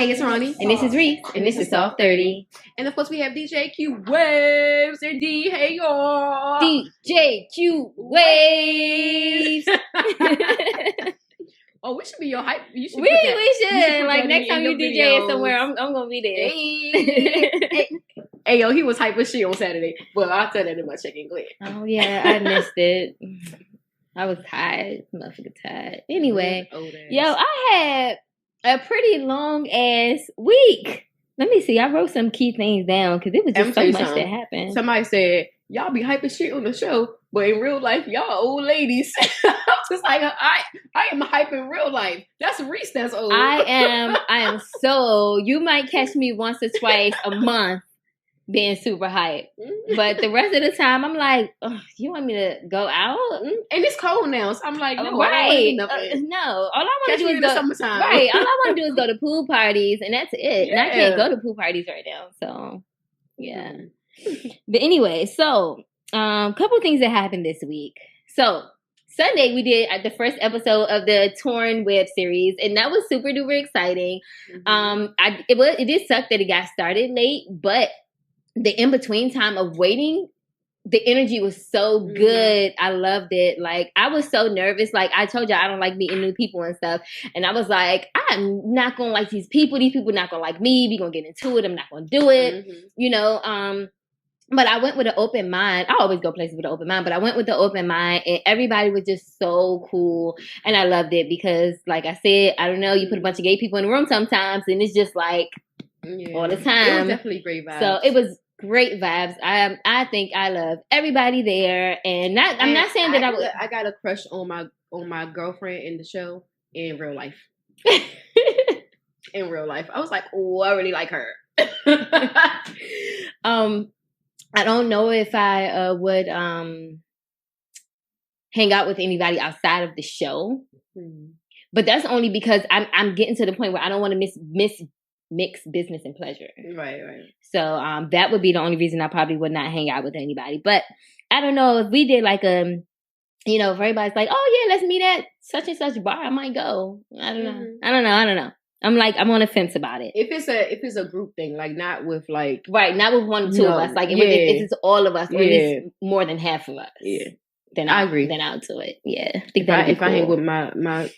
Hey, it's Ronnie. And this is Reese. And this is Soft30. And of course, we have DJ Q Waves and D. Hey, y'all. DJ Q Waves. Oh, we should be your hype. You should we should should. Like, next time you DJ somewhere, I'm going to be there. Hey, yo, he was hype as shit on Saturday. But I'll tell that in my check-in glad. Oh, yeah. I missed it. I was tired. Motherfucker tired. Anyway. Yo, I had a pretty long ass week. Let me see. I wrote some key things down because it was just so much that happened. Somebody said, y'all be hype as shit on the show, but in real life, y'all old ladies. I'm just like, I am hype in real life. That's Reese that's old. I am so, you might catch me once or twice a month being super hype. But the rest of the time, I'm like, you want me to go out? And it's cold now, so I'm like, no, right. No. All I want to do is go. Summertime. Right. All I want to do is go to pool parties, and that's it. Yeah. And I can't go to pool parties right now. So, yeah. But anyway, so couple things that happened this week. So Sunday we did the first episode of the Torn web series, and that was super duper exciting. It did suck that it got started late, but the in between time of waiting, the energy was so good. I loved it. Like, I was so nervous. Like, I told you I don't like meeting new people and stuff. And I was like, I'm not going to like these people. These people not going to like me. We going to get into it. I'm not going to do it. You know, but I went with an open mind. I always go places with an open mind, but I went with the open mind, and everybody was just so cool. And I loved it because, like I said, I don't know, you put a bunch of gay people in the room sometimes, and it's just like all the time. It was definitely great vibes. So it was great vibes. I think I love everybody there, and I'm not saying that I got a crush on my girlfriend in the show in real life. In real life, I was like, oh, I really like her. I don't know if I would hang out with anybody outside of the show, but that's only because I'm getting to the point where I don't want to mix business and pleasure. Right. So that would be the only reason I probably would not hang out with anybody. But I don't know if we did like if everybody's like, oh yeah, let's meet at such and such bar, I might go. I don't know. I'm on the fence about it. If it's a group thing, like not with like not with one or two of us. Like if it's all of us, or at least more than half of us. Yeah. Then I agree. Then I'll do it. Yeah. I think if I hang with my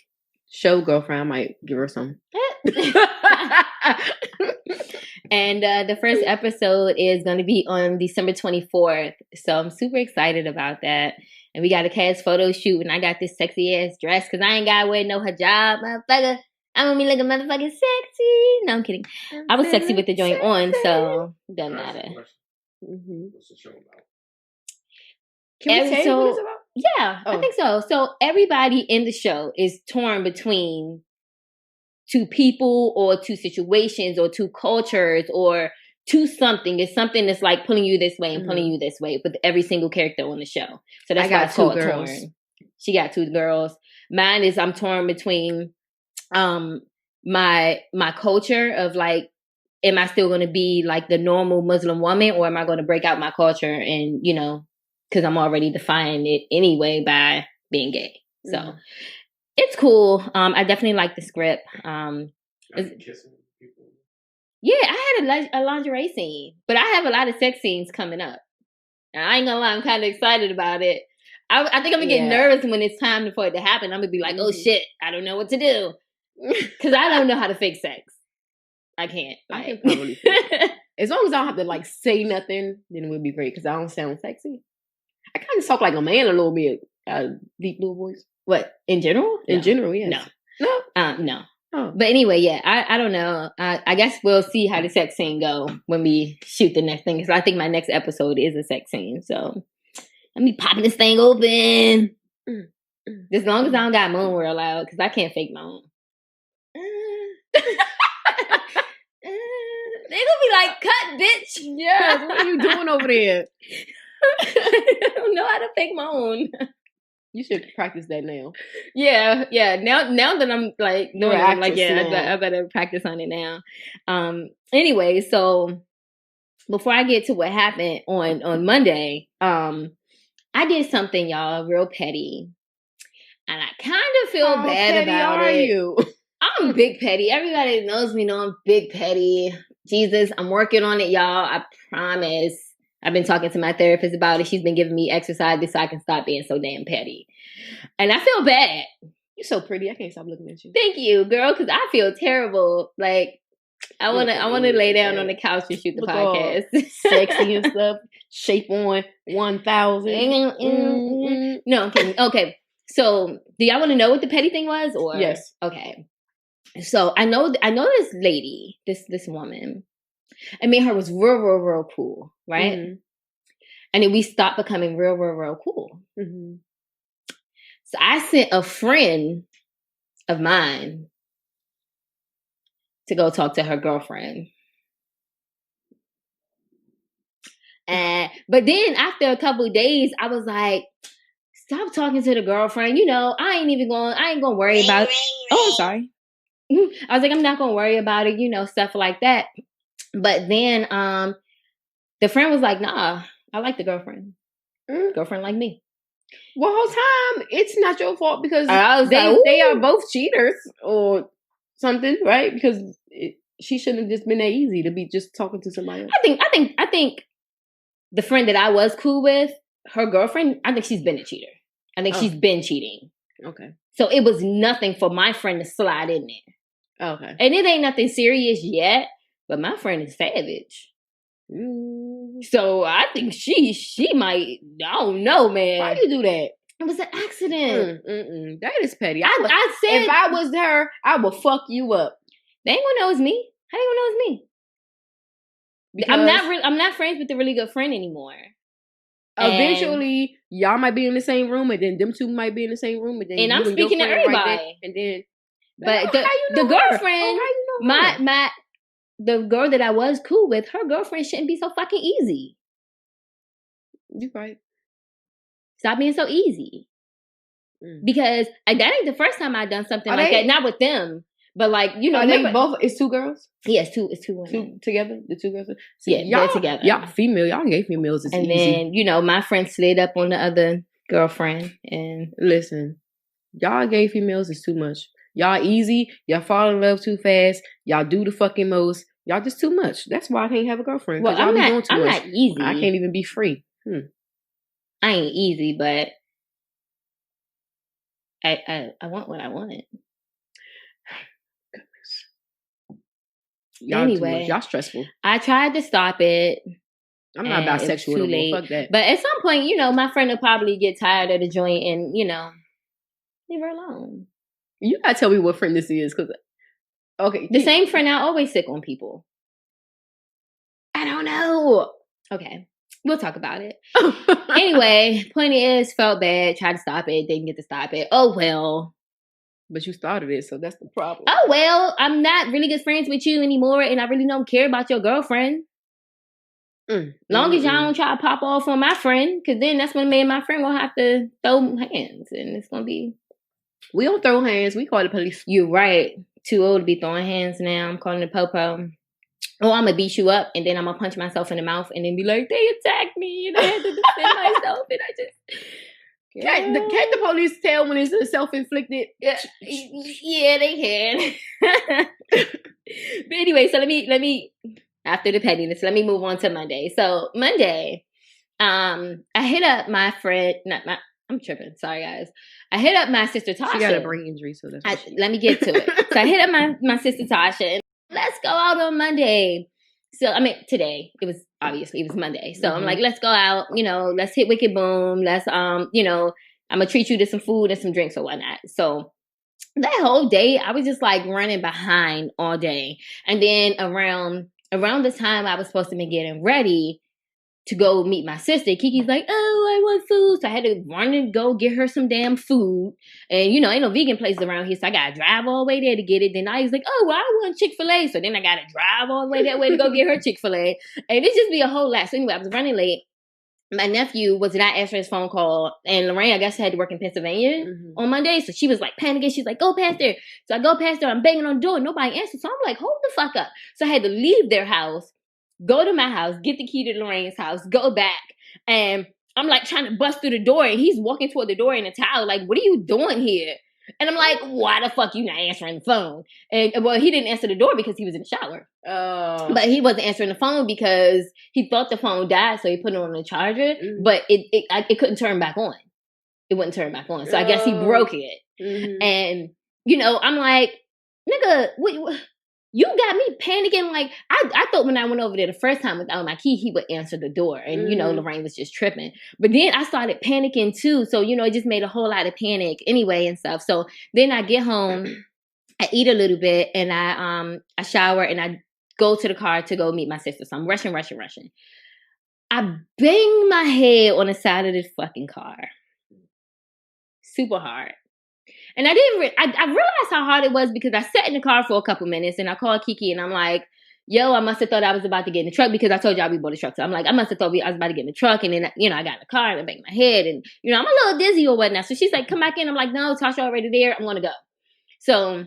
show girlfriend, I might give her some. And the first episode is going to be on December 24th. So I'm super excited about that. And we got a cast photo shoot, and I got this sexy ass dress because I ain't got to wear no hijab, motherfucker. I'm going to be looking motherfucking sexy. No, I'm kidding. I was sexy with the joint on, so it doesn't matter. What's the show about? Can we say what it's about? Yeah, I think so. So everybody in the show is torn between two people or two situations or two cultures or two something. It's something that's like pulling you this way and pulling you this way with every single character on the show. So that's why it's called Torn. She got two girls. Mine is I'm torn between my culture of like, am I still going to be like the normal Muslim woman, or am I going to break out my culture and, because I'm already defining it anyway by being gay. So it's cool. I definitely like the script. Yeah, I had a lingerie scene, but I have a lot of sex scenes coming up. And I ain't gonna lie, I'm kind of excited about it. I think I'm gonna get nervous when it's time for it to happen. I'm gonna be like, oh shit, I don't know what to do. Because I don't know how to fake sex. I can't. I can probably as long as I don't have to like say nothing, then it would be great because I don't sound sexy. I kind of talk like a man a little bit. Deep little voice. What? In general? In general, yes. No. Oh. But anyway, yeah, I don't know. I guess we'll see how the sex scene go when we shoot the next thing. Because I think my next episode is a sex scene. So let me popping this thing open. As long as I don't got moan real loud, because I can't fake my own. They gonna be like, cut, bitch. Yeah, what are you doing over there? I don't know how to fake my own. You should practice that now. Yeah. Now that I'm like doing it, like I better practice on it now. Anyway, so before I get to what happened on Monday, I did something, y'all, real petty, and I kind of feel bad about it. How petty are you? I'm I'm big petty. Everybody that knows me know I'm big petty. Jesus, I'm working on it, y'all. I promise. I've been talking to my therapist about it. She's been giving me exercises so I can stop being so damn petty. And I feel bad. You're so pretty. I can't stop looking at you. Thank you, girl, because I feel terrible. Like, I wanna lay down on the couch and shoot the podcast. Sexy and stuff. Shape on 1,000. No, I'm kidding. Okay. So, do y'all want to know what the petty thing was? Or yes. Okay. So I know this lady, this woman. I mean, her was real cool, right? Mm-hmm. And then we stopped becoming real cool. Mm-hmm. So I sent a friend of mine to go talk to her girlfriend. But then after a couple of days, I was like, stop talking to the girlfriend. You know, I ain't gonna worry about it. Oh, I'm sorry. I was like, I'm not gonna worry about it, you know, stuff like that. But then the friend was like, nah, I like the girlfriend. Girlfriend like me. Well, whole time it's not your fault because they are both cheaters or something, right? Because she shouldn't have just been that easy to be just talking to somebody else. I think the friend that I was cool with, her girlfriend, I think she's been a cheater. I think she's been cheating. Okay. So it was nothing for my friend to slide in there. Okay. And it ain't nothing serious yet, but my friend is savage. So I think she might, I don't know, man. Why you do that? It was an accident. That is petty. I said, if I was her, I would fuck you up. They ain't gonna know it's me. How they gonna know it's me? Because I'm not friends with the really good friend anymore. Eventually, y'all might be in the same room, and then them two might be in the same room, and I'm speaking to everybody. Right there, and then, but the girlfriend, the girl that I was cool with, her girlfriend shouldn't be so fucking easy. You right. Stop being so easy. Because that ain't the first time I've done something like that. Not with them. But like, you know, they both. It's two girls. Yes, it's two women. Together. The two girls. So they're together. Y'all female. Y'all gay females. And easy. Then you know, my friend slid up on the other girlfriend. And listen, y'all gay females is too much. Y'all easy. Y'all fall in love too fast. Y'all do the fucking most. Y'all just too much. That's why I can't have a girlfriend. Well, I'm not easy. I can't even be free. I ain't easy, but I want what I wanted. Y'all anyway, y'all stressful. I tried to stop it. I'm not about sexual anymore. Fuck that. But at some point, you know, my friend will probably get tired of the joint and, you know, leave her alone. You gotta tell me what friend this is, because the same friend I always sick on people. I don't know. Okay, we'll talk about it. Anyway, point is, felt bad, tried to stop it, didn't get to stop it. Oh well. But you started it, so that's the problem. Oh well, I'm not really good friends with you anymore, and I really don't care about your girlfriend. Long as y'all don't try to pop off on my friend, because then that's when me and my friend gonna have to throw hands, and it's gonna be. We don't throw hands. We call the police. You're right. Too old to be throwing hands now. I'm calling the popo. Oh, I'm gonna beat you up, and then I'm gonna punch myself in the mouth, and then be like, "They attacked me, and I had to defend myself, and I just." Can't the police tell when it's self-inflicted? Yeah, they can. But anyway, so let me after the pettiness, let me move on to Monday. So Monday, I hit up my friend. I'm tripping. Sorry, guys. I hit up my sister Tasha. She got a brain injury, so that's. Let me get to it. So I hit up my sister Tasha. And let's go out on Monday. So, I mean, today, it was Monday. So I'm like, let's go out, you know, let's hit Wicked Boom. Let's, you know, I'm going to treat you to some food and some drinks or whatnot. So that whole day, I was just like running behind all day. And then around the time I was supposed to be getting ready to go meet my sister, Kiki's like, oh, I want food. So I had to run and go get her some damn food. And, you know, ain't no vegan places around here, so I got to drive all the way there to get it. Then I was like, oh, well, I want Chick-fil-A. So then I got to drive all the way that way to go get her Chick-fil-A. And it just be a whole lot. So anyway, I was running late. My nephew was not answering his phone call. And Lorraine, I guess, had to work in Pennsylvania on Monday. So she was like panicking. She's like, go past there. So I go past there. I'm banging on the door. Nobody answers. So I'm like, hold the fuck up. So I had to leave their house, go to my house, get the key to Lorraine's house, go back. And I'm like trying to bust through the door. And he's walking toward the door in a towel. Like, what are you doing here? And I'm like, why the fuck you not answering the phone? And well, he didn't answer the door because he was in the shower. But he wasn't answering the phone because he thought the phone died, so he put it on the charger. Mm-hmm. But it couldn't turn back on. It wouldn't turn back on. So I guess he broke it. Mm-hmm. And, you know, I'm like, nigga, you got me panicking. Like, I thought when I went over there the first time without my key, he would answer the door. And, mm-hmm. you know, Lorraine was just tripping. But then I started panicking too. So, you know, it just made a whole lot of panic anyway and stuff. So then I get home, I eat a little bit, and I shower, and I go to the car to go meet my sister. So I'm rushing. I bang my head on the side of this fucking car. Super hard. And I realized how hard it was because I sat in the car for a couple minutes and I called Kiki and I'm like, yo, I must have thought I was about to get in the truck because I told y'all we bought a truck. So I'm like, I must have thought I was about to get in the truck. And then, you know, I got in the car and I banged my head and, you know, I'm a little dizzy or whatnot. So she's like, come back in. I'm like, no, Tasha already there. I'm going to go. So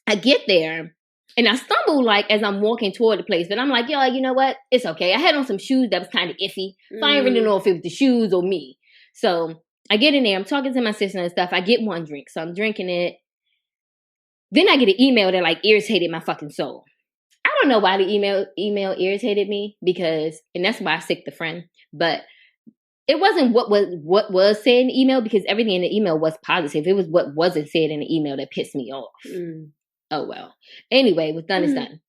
I get there and I stumble like as I'm walking toward the place. But I'm like, yo, you know what? It's okay. I had on some shoes that was kind of iffy. So I didn't really know if it was the shoes or me. So I get in there, I'm talking to my sister and stuff. I get one drink, so I'm drinking it. Then I get an email that like irritated my fucking soul. I don't know why the email irritated me because, and that's why I sicked the friend. But it wasn't what was said in the email because everything in the email was positive. It was what wasn't said in the email that pissed me off. Mm. Oh well. Anyway, what's done is done.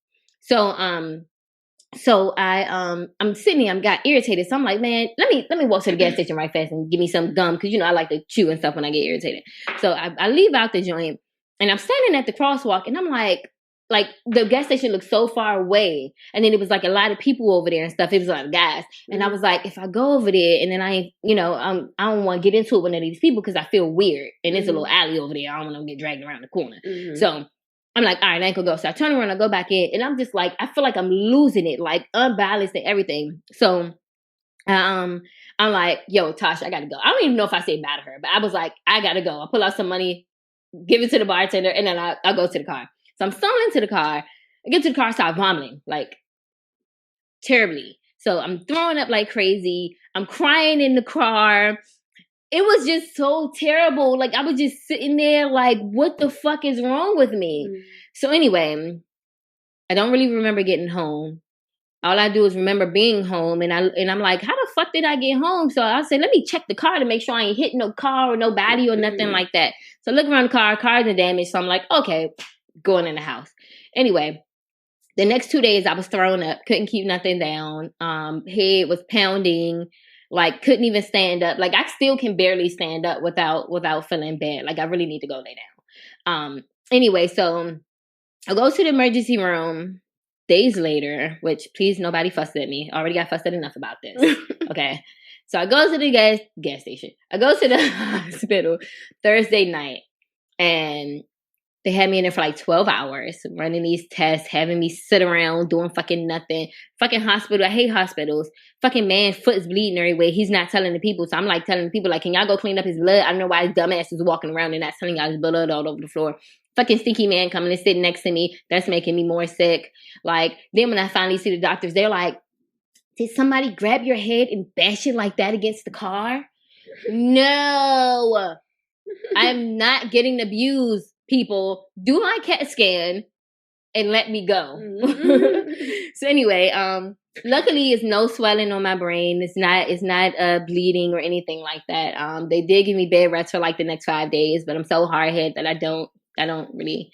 So I'm sitting there, I got irritated. So I'm like, man, let me walk to the gas station right fast and give me some gum. Cause you know, I like to chew and stuff when I get irritated. So I leave out the joint and I'm standing at the crosswalk and I'm like the gas station looked so far away. And then it was like a lot of people over there and stuff. It was a lot of guys. Mm-hmm. And I was like, if I go over there and then I don't want to get into it with one of these people cause I feel weird. And there's a little alley over there. I don't want to get dragged around the corner. Mm-hmm. So I'm like, all right, I ain't gonna go. So I turn around, I go back in, and I'm just like, I feel like I'm losing it, like unbalanced and everything. So I'm like, yo, Tasha, I gotta go. I don't even know if I said bye to her, but I was like, I gotta go. I pull out some money, give it to the bartender, and then I go to the car. So I'm stumbling to the car. I get to the car, start vomiting, like terribly. So I'm throwing up like crazy. I'm crying in the car. It was just so terrible. Like, I was just sitting there like, what the fuck is wrong with me? Mm. So anyway, I don't really remember getting home. All I do is remember being home. And I'm like, how the fuck did I get home? So I said, let me check the car to make sure I ain't hitting no car or nobody or nothing like that. So I look around the car, cars are damaged. So I'm like, okay, going in the house. Anyway, the next 2 days I was throwing up, couldn't keep nothing down. Head was pounding. Like, couldn't even stand up. Like, I still can barely stand up without feeling bad. Like, I really need to go lay down. Anyway, so I go to the emergency room days later, which, please, nobody fussed at me. I already got fussed at enough about this. Okay. So I go to the gas station. I go to the hospital Thursday night, and they had me in there for like 12 hours, running these tests, having me sit around doing fucking nothing. Fucking hospital. I hate hospitals. Fucking man, foot is bleeding everywhere. He's not telling the people. So I'm like telling the people, like, can y'all go clean up his blood? I don't know why his dumb ass is walking around and not telling y'all his blood all over the floor. Fucking stinky man coming and sitting next to me. That's making me more sick. Like, then when I finally see the doctors, they're like, did somebody grab your head and bash it like that against the car? No. I'm not getting abused. People, do my CAT scan and let me go. Mm-hmm. So anyway, luckily it's no swelling on my brain. It's not bleeding or anything like that. They did give me bed rest for like the next 5 days, but I'm so hard headed that I don't really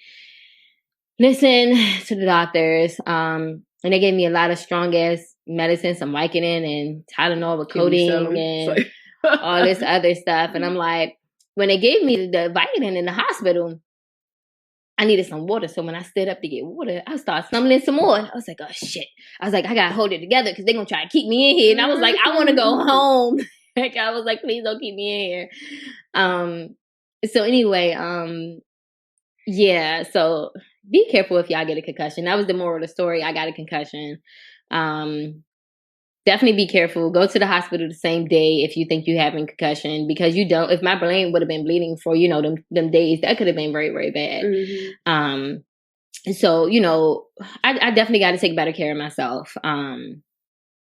listen to the doctors. And they gave me a lot of strong ass medicine, some Vicodin and Tylenol with codeine and all this other stuff. And I'm like, when they gave me the Vicodin in the hospital, I needed some water. So when I stood up to get water, I started stumbling some more. I was like, oh shit. I was like, I gotta hold it together because they're gonna try to keep me in here. And I was like, I wanna go home. Like, I was like, please don't keep me in here. So anyway, yeah, so be careful if y'all get a concussion. That was the moral of the story. I got a concussion. Definitely be careful. Go to the hospital the same day if you think you're having concussion, because you don't. If my brain would have been bleeding for, them days, that could have been very, very bad. Mm-hmm. So, I definitely got to take better care of myself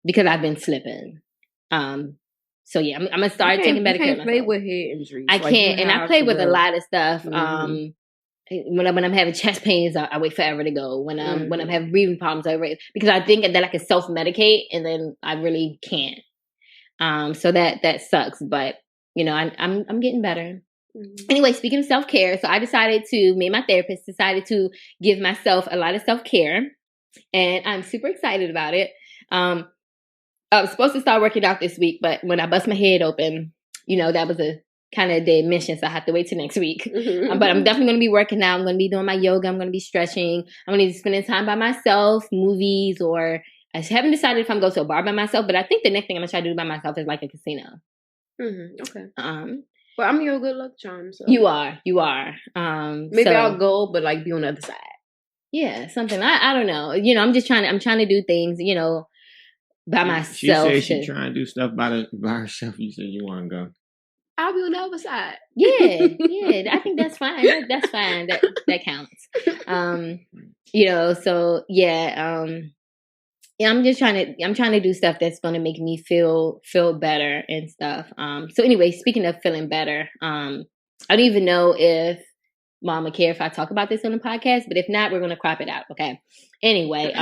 because I've been slipping. So yeah, I'm gonna start taking better care of myself. You can't play with head injuries. I can't, and I play with a lot of stuff. When I'm having chest pains, I wait forever to go. When I'm having breathing problems, I wait because I think that I can self medicate, and then I really can't. So that sucks, but you know, I'm getting better. Anyway, speaking of self care, so me and my therapist decided to give myself a lot of self care, and I'm super excited about it. I was supposed to start working out this week, but when I bust my head open, you know, that was a kind of the admission, so I have to wait till next week. But I'm definitely going to be working out. I'm going to be doing my yoga. I'm going to be stretching. I'm going to be spending time by myself, movies, or I haven't decided if I'm going to a bar by myself, but I think the next thing I'm going to try to do by myself is like a casino. Okay. Well, I'm your good luck charm. So. You are. Maybe I'll go, but like be on the other side. Yeah, something. I don't know. You know, I'm trying to do things, you know, by myself. She said she's trying to do stuff by herself. You said you want to go. I'll be on the other side. Yeah. I think that's fine. That's fine. That counts. You know, so yeah. Yeah, I'm trying to do stuff that's going to make me feel better and stuff. So anyway, speaking of feeling better, I don't even know if Mom would care if I talk about this on the podcast, but if not, we're going to crop it out. Okay. Anyway,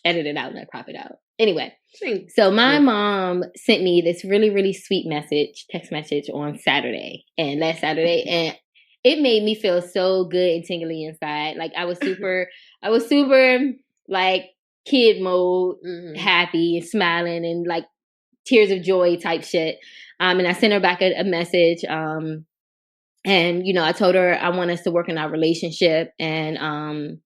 edit it out and crop it out. Anyway, so my mom sent me this really, really sweet text message on Saturday and last Saturday, and it made me feel so good and tingly inside. Like I was super like kid mode, happy and smiling and like tears of joy type shit. And I sent her back a message. And, you know, I told her I want us to work in our relationship. And,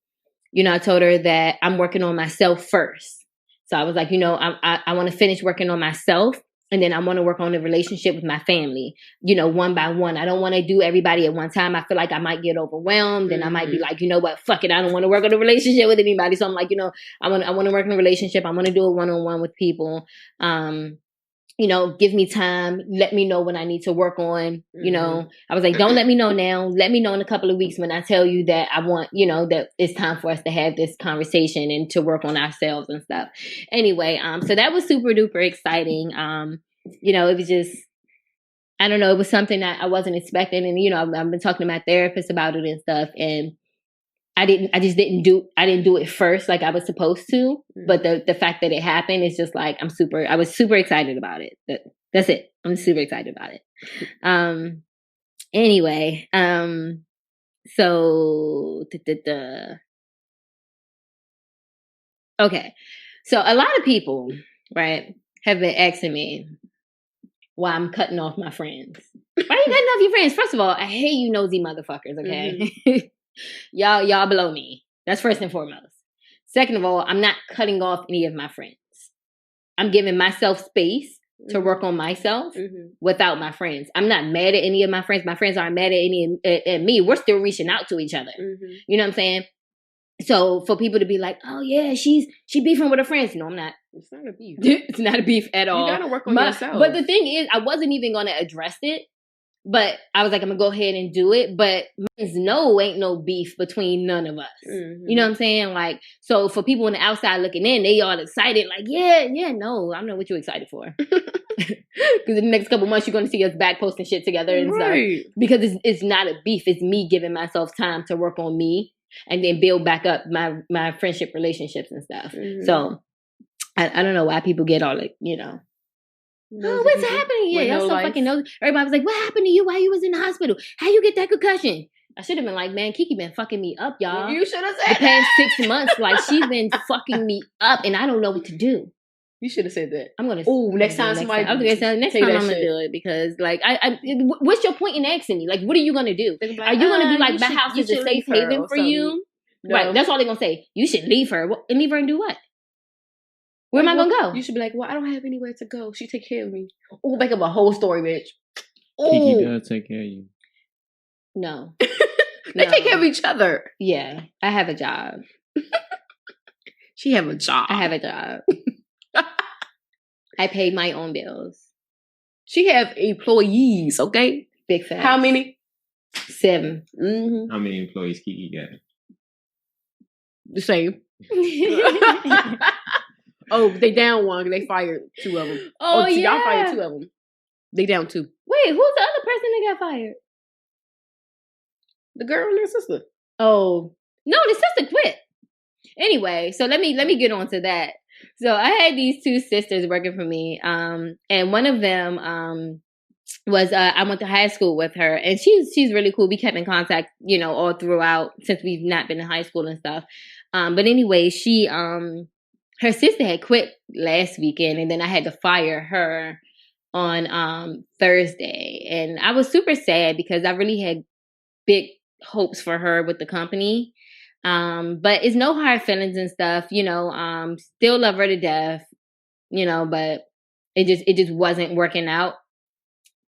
you know, I told her that I'm working on myself first. So I was like, you know, I want to finish working on myself. And then I want to work on the relationship with my family, you know, one by one. I don't want to do everybody at one time. I feel like I might get overwhelmed and I might be like, you know what, fuck it. I don't want to work on a relationship with anybody. So I'm like, you know, I want to work in a relationship. I want to do a one-on-one with people. You know, give me time. Let me know when I need to work on, you know, I was like, don't let me know now. Let me know in a couple of weeks when I tell you that I want, you know, that it's time for us to have this conversation and to work on ourselves and stuff. Anyway, so that was super duper exciting. You know, it was just, I don't know, it was something that I wasn't expecting. And, you know, I've been talking to my therapist about it and stuff. And I didn't do it first like I was supposed to, but the fact that it happened is just like I was super excited about it. That's it. I'm super excited about it. Anyway, so okay. So a lot of people, right, have been asking me why I'm cutting off my friends. Why are you cutting off your friends? First of all, I hate you nosy motherfuckers, okay? Y'all below me. That's first and foremost. Second of all, I'm not cutting off any of my friends. I'm giving myself space to work on myself without my friends. I'm not mad at any of my friends. My friends aren't mad at me. We're still reaching out to each other. You know what I'm saying? So for people to be like, oh yeah, she beefing with her friends. No, I'm not. It's not a beef. It's not a beef at all. You gotta work on yourself. But the thing is, I wasn't even gonna address it. But I was like, I'm going to go ahead and do it. But ain't no beef between none of us. You know what I'm saying? Like, so for people on the outside looking in, they all excited. Like, yeah, no, I don't know what you're excited for. Because in the next couple months, you're going to see us back posting shit together and stuff. Because it's not a beef. It's me giving myself time to work on me and then build back up my friendship relationships and stuff. So I don't know why people get all like, you know. Oh, what's happening? Yeah, y'all so fucking nosy. Everybody was like, what happened to you while you was in the hospital? How you get that concussion? I should have been like, man, Kiki been fucking me up, y'all. You should have said the past 6 months, like she's been fucking me up and I don't know what to do. You should have said that. I'm going to. Oh, next time somebody. Next time I'm going to do it because like, what's your point in asking me? Like, what are you going to do? Like, are you going to be like, my house is a safe haven for you? No. Right. That's all they're going to say. You should leave her. And leave her and do what? Where am I going to go? You should be like, well, I don't have anywhere to go. She take care of me. Oh, make up a whole story, bitch. Kiki does take care of you. No. They take care of each other. Yeah. I have a job. She have a job. I have a job. I pay my own bills. She have employees, okay? Big facts. How many? 7. How many employees Kiki got? The same. Oh, they down one. They fired 2 of them. Oh yeah. Y'all fired 2 of them. They down 2. Wait, who's the other person that got fired? The girl and her sister. Oh, no, the sister quit. Anyway, so let me get on to that. So I had these 2 sisters working for me, and one of them was I went to high school with her, and she's really cool. We kept in contact, all throughout since we've not been in high school and stuff. But anyway, she her sister had quit last weekend, and then I had to fire her on Thursday, and I was super sad because I really had big hopes for her with the company. But it's no hard feelings and stuff, still love her to death, but it just wasn't working out.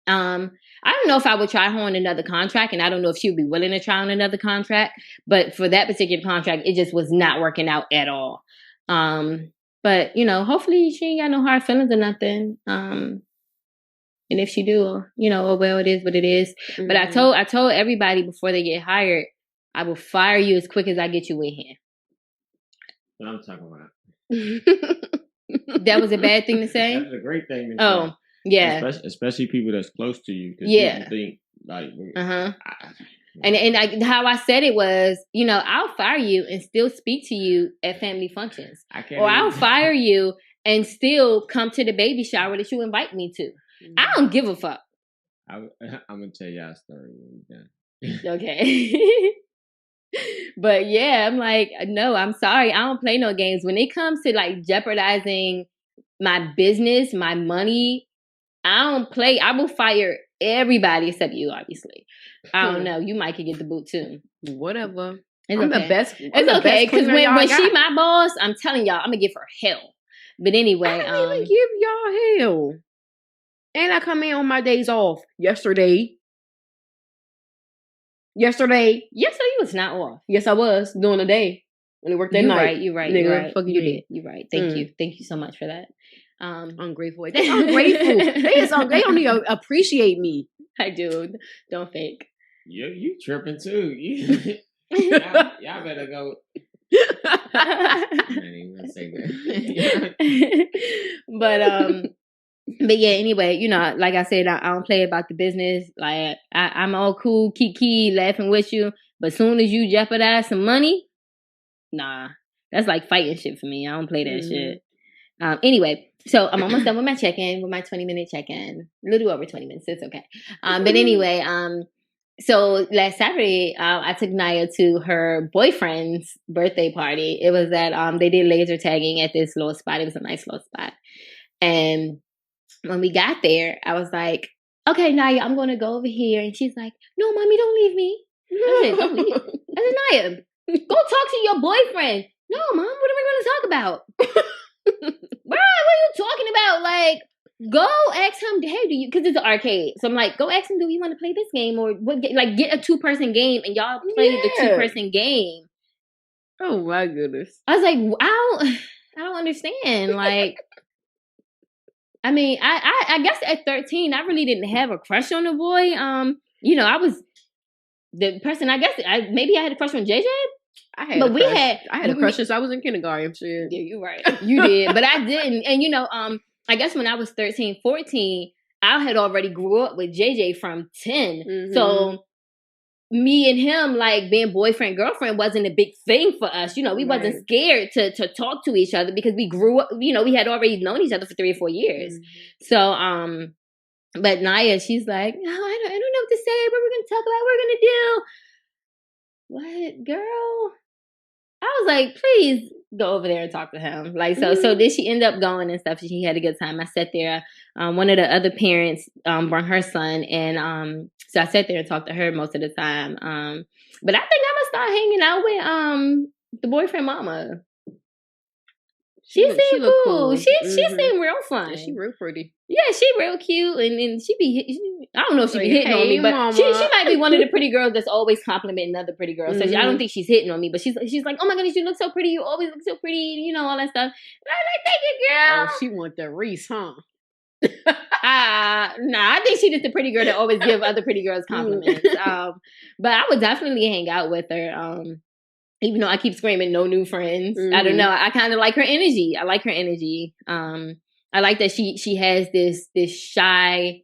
I don't know if I would try her on another contract, and I don't know if she would be willing to try on another contract, but for that particular contract, it just was not working out at all. But hopefully she ain't got no hard feelings or nothing. And if she do, oh well, it is what it is. Mm-hmm. But I told everybody before they get hired, I will fire you as quick as I get you in here. What I'm talking about. That was a bad thing to say? That's a great thing to say. Oh, yeah. Especially people that's close to you. Yeah. Think, like, And how I said it was, I'll fire you and still speak to you at family functions. I'll fire you and still come to the baby shower that you invite me to. Mm-hmm. I don't give a fuck. I'm going to tell y'all a story when we're done. Okay. But yeah, I'm like, no, I'm sorry. I don't play no games. When it comes to like jeopardizing my business, my money, I don't play. I will fire everybody except you, obviously. I don't know. You might could get the boot too. Whatever. It's I'm okay. the best. It's okay. Because when she my boss, I'm telling y'all, I'm going to give her hell. But anyway. I don't even give y'all hell. And I come in on my days off. Yesterday. Yes, so you was not off. Yes, I was during the day when I worked that night. You're right. Nigga, you're right. Fuck you did. You're right. Thank you. Thank you so much for that. Ungrateful. They ungrateful. They don't even appreciate me. I do. Don't fake. You tripping too. Y'all better go. I didn't even say that. But yeah, anyway, like I said, I don't play about the business. Like, I'm all cool, kiki, laughing with you. But soon as you jeopardize some money, nah. That's like fighting shit for me. I don't play that shit. Anyway, so I'm almost done with my check-in, with my 20-minute check-in. A little over 20 minutes. It's okay. But anyway, so last Saturday, I took Naya to her boyfriend's birthday party. It was at, they did laser tagging at this little spot. It was a nice little spot. And when we got there, I was like, okay, Naya, I'm going to go over here. And she's like, no, mommy, don't leave me. I said, don't leave. I said, Naya, go talk to your boyfriend. No, Mom, what are we going to talk about? Bro, what are you talking about? Like, go ask him, hey, do you, because it's an arcade. So I'm like, go ask him, do you want to play this game? Or what? Like, get a 2-person game and y'all play the 2-person game. Oh, my goodness. I was like, I don't understand. Like, I mean, I guess at 13, I really didn't have a crush on the boy. I was the person, I guess, maybe I had a crush on JJ. I had a crush since I was in kindergarten. Shit. Yeah, you're right. You did, but I didn't. And, I guess when I was 13, 14, I had already grew up with JJ from 10. Mm-hmm. So me and him, like, being boyfriend, girlfriend wasn't a big thing for us. We wasn't scared to talk to each other because we grew up, we had already known each other for 3 or 4 years. Mm-hmm. So, but Naya, she's like, no, I don't know what to say. What we're going to talk about, what we're going to do. What, girl? I was like, please go over there and talk to him. Like, so then she ended up going and stuff. She had a good time. I sat there. One of the other parents brought her son, and so I sat there and talked to her most of the time. But I think I'm gonna start hanging out with the boyfriend mama. She seemed cool. She seemed real fun. Yeah, she real pretty. Yeah, she real cute, and she be. I don't know if she be hitting on me, but she might be one of the pretty girls that's always complimenting other pretty girls. So I don't think she's hitting on me, but she's like, oh my goodness, you look so pretty. You always look so pretty. All that stuff. And I was like, thank you, girl. Oh, she want the Reese, huh? Nah, I think she's just a pretty girl that always give other pretty girls compliments. But I would definitely hang out with her. Even though I keep screaming, no new friends. Mm-hmm. I don't know. I kind of like her energy. I like her energy. I like that she has this shy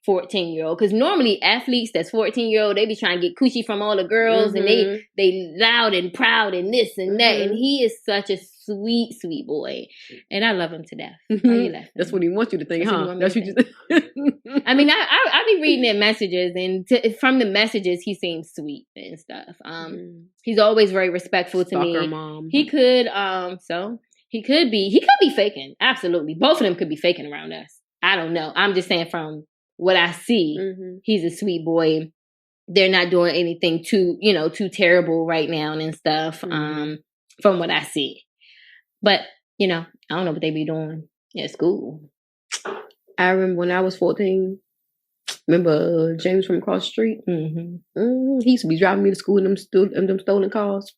14-year-old. Because normally athletes that's 14-year-old, they be trying to get coochie from all the girls, and they loud and proud and this and that. And he is such a sweet, sweet boy, and I love him to death. Why you laughing? That's what he wants you to think, huh? That's what you. I mean, I be reading their messages, and from the messages, he seems sweet and stuff. He's always very respectful to me. Mom. He could he could be faking. Absolutely, both of them could be faking around us. I don't know. I'm just saying from what I see, he's a sweet boy. They're not doing anything too terrible right now and stuff. From what I see, but I don't know what they be doing at school. I remember when I was 14. Remember James from across the street? He used to be driving me to school in them stolen cars.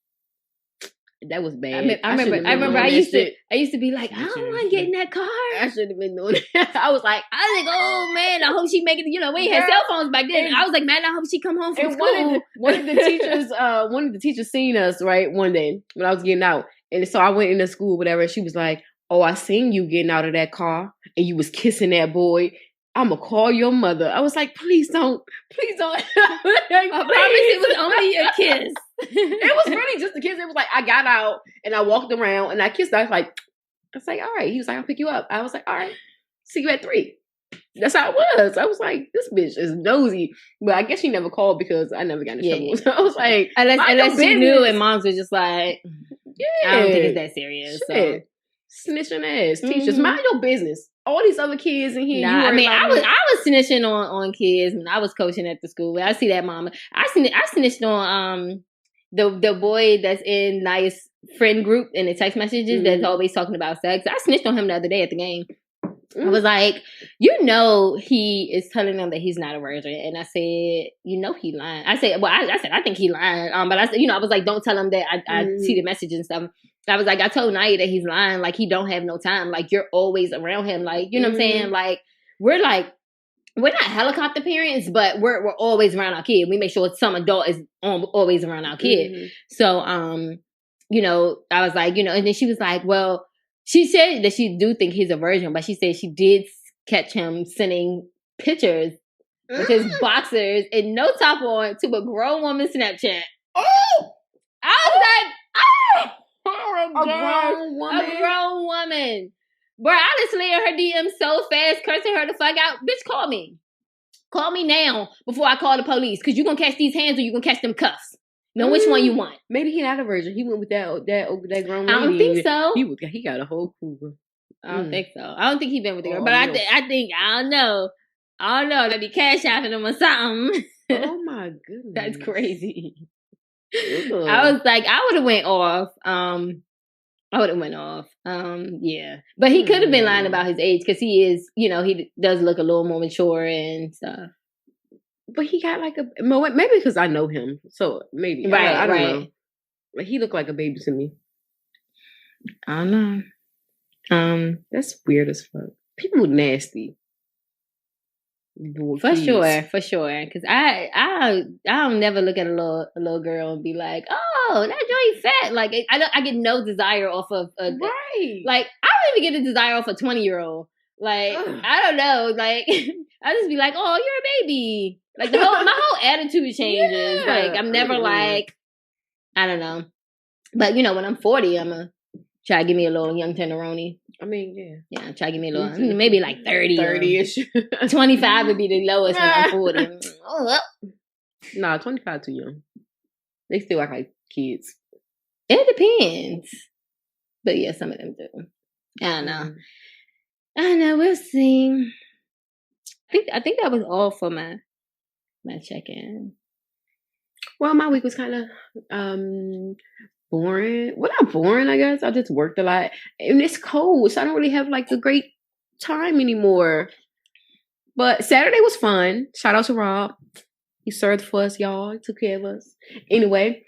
That was bad. I remember. I used to be like, I don't want to get in that car. I should have been doing it. I was like, oh man, I hope she make it. We ain't had cell phones back then. I was like, man, I hope she come home from school. One of the teachers seen us right one day when I was getting out, and so I went into school, whatever. And she was like, "Oh, I seen you getting out of that car, and you was kissing that boy. I'm gonna call your mother." I was like, please don't. I promise it was only a kiss. It was really just a kiss. It was like, I got out and I walked around and I kissed her. I was like, all right. He was like, I'll pick you up. I was like, all right, see you at 3. That's how it was. I was like, this bitch is nosy. But I guess she never called because I never got in trouble. So I was like, unless she knew, and moms were just like, I don't think it's that serious. Shit. So. Snitching ass teachers, mind your business. All these other kids in here. Nah, I was snitching on kids when I was coaching at the school. I see that mama. I snitched on the boy that's in Nice friend group in the text messages that's always talking about sex. I snitched on him the other day at the game. I was like, he is telling them that he's not a virgin, and I said, he lying. I said, I think he lying. But I said, I was like, don't tell him that I see the message and stuff. I was like, I told Naya that he's lying. Like, he don't have no time. Like, you're always around him. Like, you know what I'm saying? Like, we're not helicopter parents, but we're always around our kid. We make sure some adult is always around our kid. So, I was like, and then she was like, well, she said that she do think he's a virgin, but she said she did catch him sending pictures with his boxers and no top on to a grown woman's Snapchat. Oh! I was like, oh! A grown woman. Bro, I just slid her DM so fast, cursing her the fuck out. Bitch, call me. Call me now before I call the police. Because you're going to catch these hands or you're going to catch them cuffs. Know which one you want. Maybe he not a virgin. He went with that grown lady. I don't think so. He got a whole crew. I don't think so. I don't think he been with the girl. But I think, I don't know. They be cash after them or something. Oh my goodness. That's crazy. I was like, I would have went off. Yeah. But he could have been lying about his age because he is, he does look a little more mature and stuff. But he got maybe because I know him. So maybe. Right, I don't know. But he looked like a baby to me. I don't know. That's weird as fuck. People nasty. For sure. Because I'll never look at a little girl and be like, oh, that joint fat. Like, I get no desire off of right. Like, I don't even get a desire off a 20-year-old. Like, I don't know. Like, I just be like, oh, you're a baby. Like, my whole attitude changes. Yeah. Like, I'm never like, I don't know. But when I'm 40, I'm gonna try to give me a little young tenderoni. I mean, yeah, try to give me a little, maybe like 30-ish. 25 would be the lowest when I'm 40. Nah, 25 too young. They still act like kids. It depends. But yeah, some of them do. I don't know. We'll see. I think that was all for my check-in. Well, my week was kind of boring. Well, not boring, I guess. I just worked a lot. And it's cold, so I don't really have like a great time anymore. But Saturday was fun. Shout out to Rob. He served for us, y'all. He took care of us. Anyway,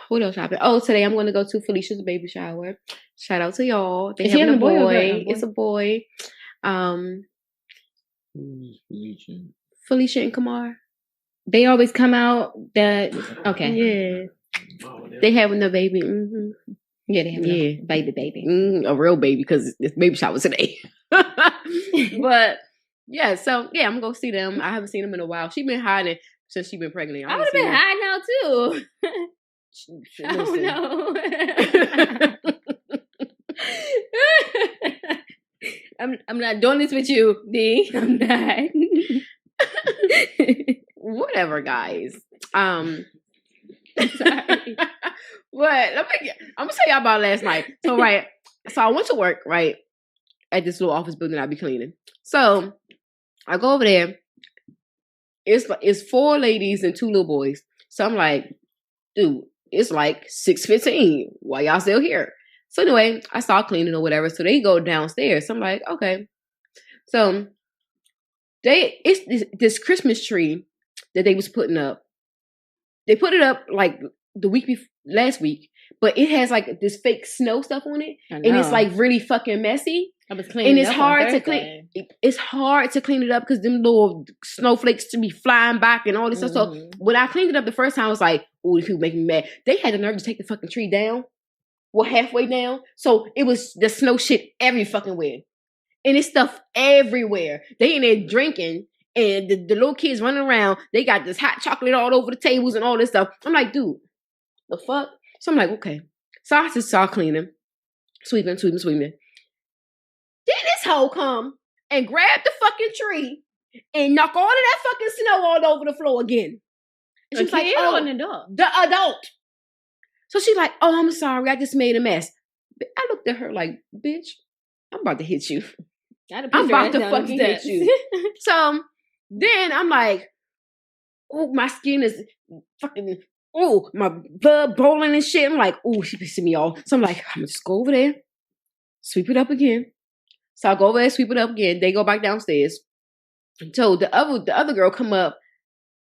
what else happened? Oh, today I'm going to go to Felicia's baby shower. Shout out to y'all. They having a boy. It's a boy. Felicia and Kamar. They always come out that okay. Yeah. They having the baby. Mm-hmm. Yeah, they having a baby. A real baby because it's baby shower today. But Yeah, so yeah, I'm gonna go see them. I haven't seen them in a while. She's been hiding since she's been pregnant. I would have been hiding out too. Oh no. I'm not doing this with you, D. I'm not. Whatever, guys. Sorry. But I'm gonna tell y'all about last night. So I went to work, right, at this little office building I be cleaning. So I go over there. It's 4 ladies and 2 little boys. So I'm like, dude, it's like 6:15. Why y'all still here? So anyway, I start cleaning or whatever. So they go downstairs. So I'm like, okay. So it's this Christmas tree that they was putting up. They put it up like the week before, last week, but it has like this fake snow stuff on it, and it's like really fucking messy. I was cleaning, and it's hard to clean. It's hard to clean it up because them little snowflakes to be flying back and all this stuff. So when I cleaned it up the first time, I was like, "Oh, these people make me mad." They had the nerve to take the fucking tree down. Well, halfway down, so it was the snow shit every fucking where, and it's stuff everywhere. They in there drinking. And the little kids running around, they got this hot chocolate all over the tables and all this stuff. I'm like, dude, the fuck? So I'm like, okay. So I just start cleaning, sweeping. Then this hoe come and grab the fucking tree and knock all of that fucking snow all over the floor again. And she was like, oh, an adult. The adult. So she's like, oh, I'm sorry, I just made a mess. I looked at her like, bitch, I'm about to hit you. I'm about to fucking hit you. So then I'm like, oh, my skin is fucking, oh, my blood boiling and shit. I'm like, oh, she pissing me off. So I'm like, I'm gonna just go over there, sweep it up again. So I go over there, sweep it up again. They go back downstairs. So the other girl come up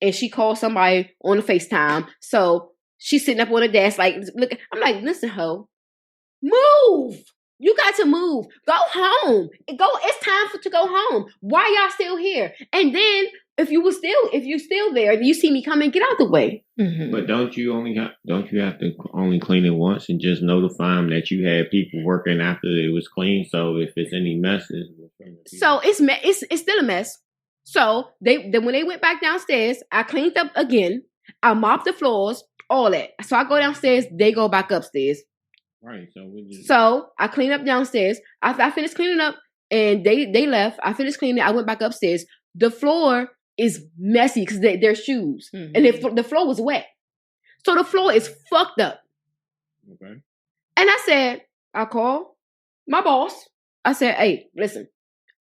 and she calls somebody on the FaceTime. So she's sitting up on the desk, like, look. I'm like, listen, ho, move. You got to move. Go home. It's time to go home. Why y'all still here? And then if you're still there, and you see me coming, get out the way. Mm-hmm. But don't you have to only clean it once and just notify them that you had people working after it was clean? So if it's any messes, so it's still a mess. So when they went back downstairs, I cleaned up again. I mopped the floors, all that. So I go downstairs. They go back upstairs. Right. So I cleaned up downstairs. I finished cleaning up, and they left. I finished cleaning. I went back upstairs. The floor is messy because their shoes, and the floor was wet. So the floor is fucked up. Okay. And I called my boss. I said, hey, listen,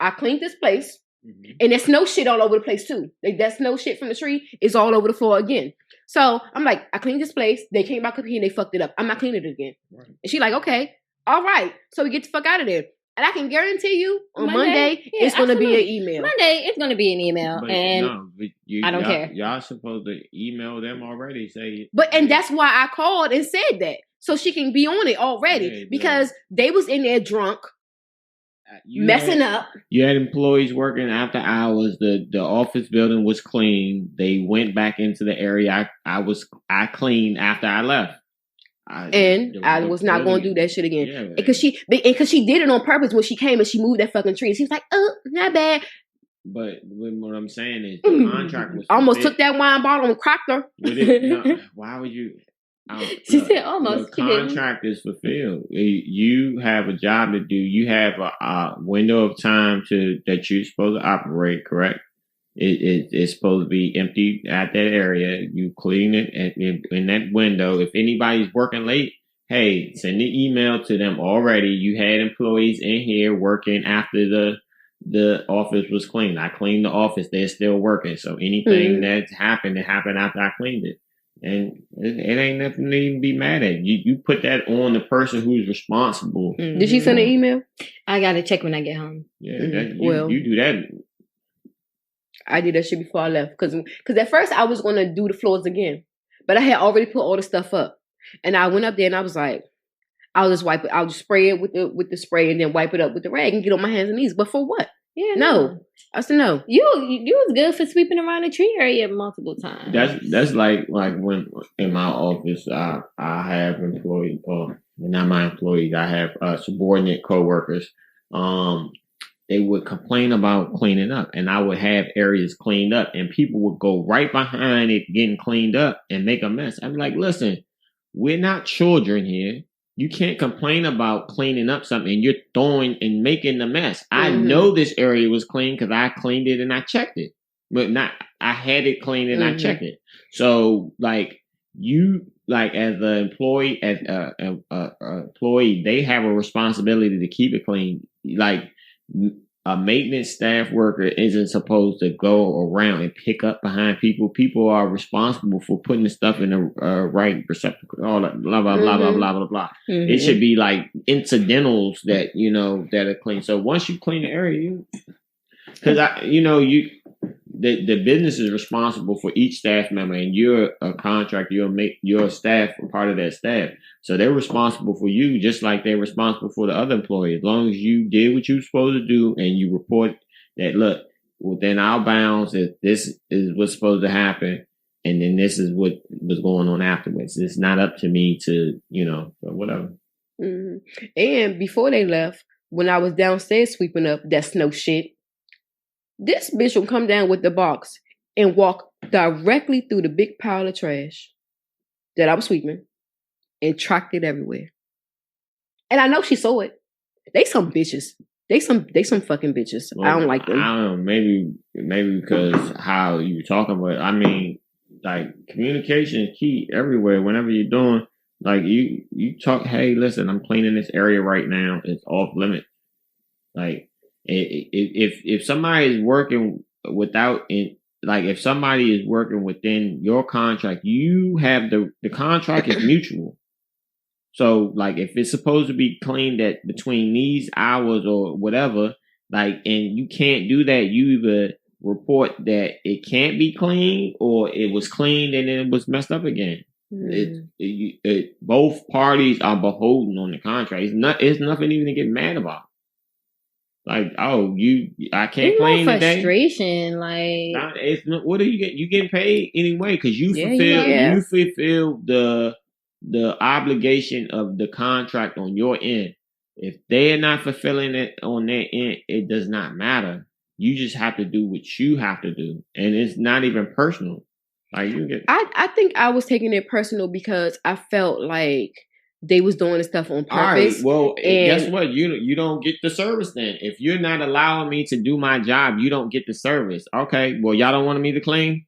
I cleaned this place, and there's snow shit all over the place too. That snow shit from the tree is all over the floor again. So I'm like, I cleaned this place. They came back up here and they fucked it up. I'm not cleaning it again. Right. And she's like, okay, all right. So we get the fuck out of there. And I can guarantee you on Monday it's going to be an email. Monday, it's going to be an email. I don't care. Y'all supposed to email them already. And that's why I called and said that. So she can be on it already. Because they was in there drunk. Messing up. You had employees working after hours. The office building was clean. They went back into the area I cleaned after I left. I was not going to do that shit again. Yeah, because she did it on purpose when she came and she moved that fucking tree. She was like, oh, not bad. But what I'm saying is the contract was almost took that wine bottle and cracked her. Why would you? She said almost. The contract is fulfilled. You have a job to do. You have a window of time that you're supposed to operate, correct? It's supposed to be empty at that area. You clean it in that window. If anybody's working late, hey, send an email to them already. You had employees in here working after the office was clean. I cleaned the office. They're still working. So anything that happened, it happened after I cleaned it. And it ain't nothing to even be mad at. You put that on the person who's responsible. Did she send an email? I got to check when I get home. Yeah, you do that. I did that shit before I left. Because at first I was going to do the floors again. But I had already put all the stuff up. And I went up there and I was like, I'll just wipe it. I'll just spray it with the spray and then wipe it up with the rag and get on my hands and knees. But for what? Yeah, no. I said no. You was good for sweeping around the tree area multiple times. That's like when in my office I have employees, or not my employees. I have subordinate coworkers. they would complain about cleaning up, and I would have areas cleaned up, and people would go right behind it getting cleaned up and make a mess. I'm like, listen, we're not children here. You can't complain about cleaning up something and you're throwing and making the mess. I know this area was clean because I cleaned it and I checked it, but not, I had it cleaned and I checked it. So like you, like as an employee, as a employee, they have a responsibility to keep it clean. Like a maintenance staff worker isn't supposed to go around and pick up behind people. People are responsible for putting the stuff in the right receptacle. All that blah blah blah blah blah blah blah. It should be like incidentals that that are clean. So once you clean the area, because the business is responsible for each staff member, and you're a contractor. You're a staff, a part of that staff. So they're responsible for you, just like they're responsible for the other employee. As long as you did what you were supposed to do, and you report that, look, within our bounds, that this is what's supposed to happen, and then this is what was going on afterwards. It's not up to me to, whatever. And before they left, when I was downstairs sweeping up that snow shit, this bitch will come down with the box and walk directly through the big pile of trash that I was sweeping and tracked it everywhere. And I know she saw it. They some bitches. They some fucking bitches. Well, I don't like them. I don't know. Maybe because how you talking about. I mean, like communication is key everywhere. Whenever you're doing, like you talk. Hey, listen, I'm cleaning this area right now. It's off limit. Like. If somebody is working if somebody is working within your contract, you have the contract is mutual. So like if it's supposed to be cleaned at between these hours or whatever, like, and you can't do that, you either report that it can't be cleaned or it was cleaned and then it was messed up again. Both parties are beholden on the contract. It's nothing even to get mad about. Like, oh, I can't claim today. Frustration, like, what do you get? You getting paid anyway because you fulfill the obligation of the contract on your end. If they are not fulfilling it on their end, it does not matter. You just have to do what you have to do, and it's not even personal. Like I think I was taking it personal because I felt like they was doing the stuff on purpose. All right. Well, guess what? You don't get the service then. If you're not allowing me to do my job, you don't get the service. Okay. Well, y'all don't want me to clean?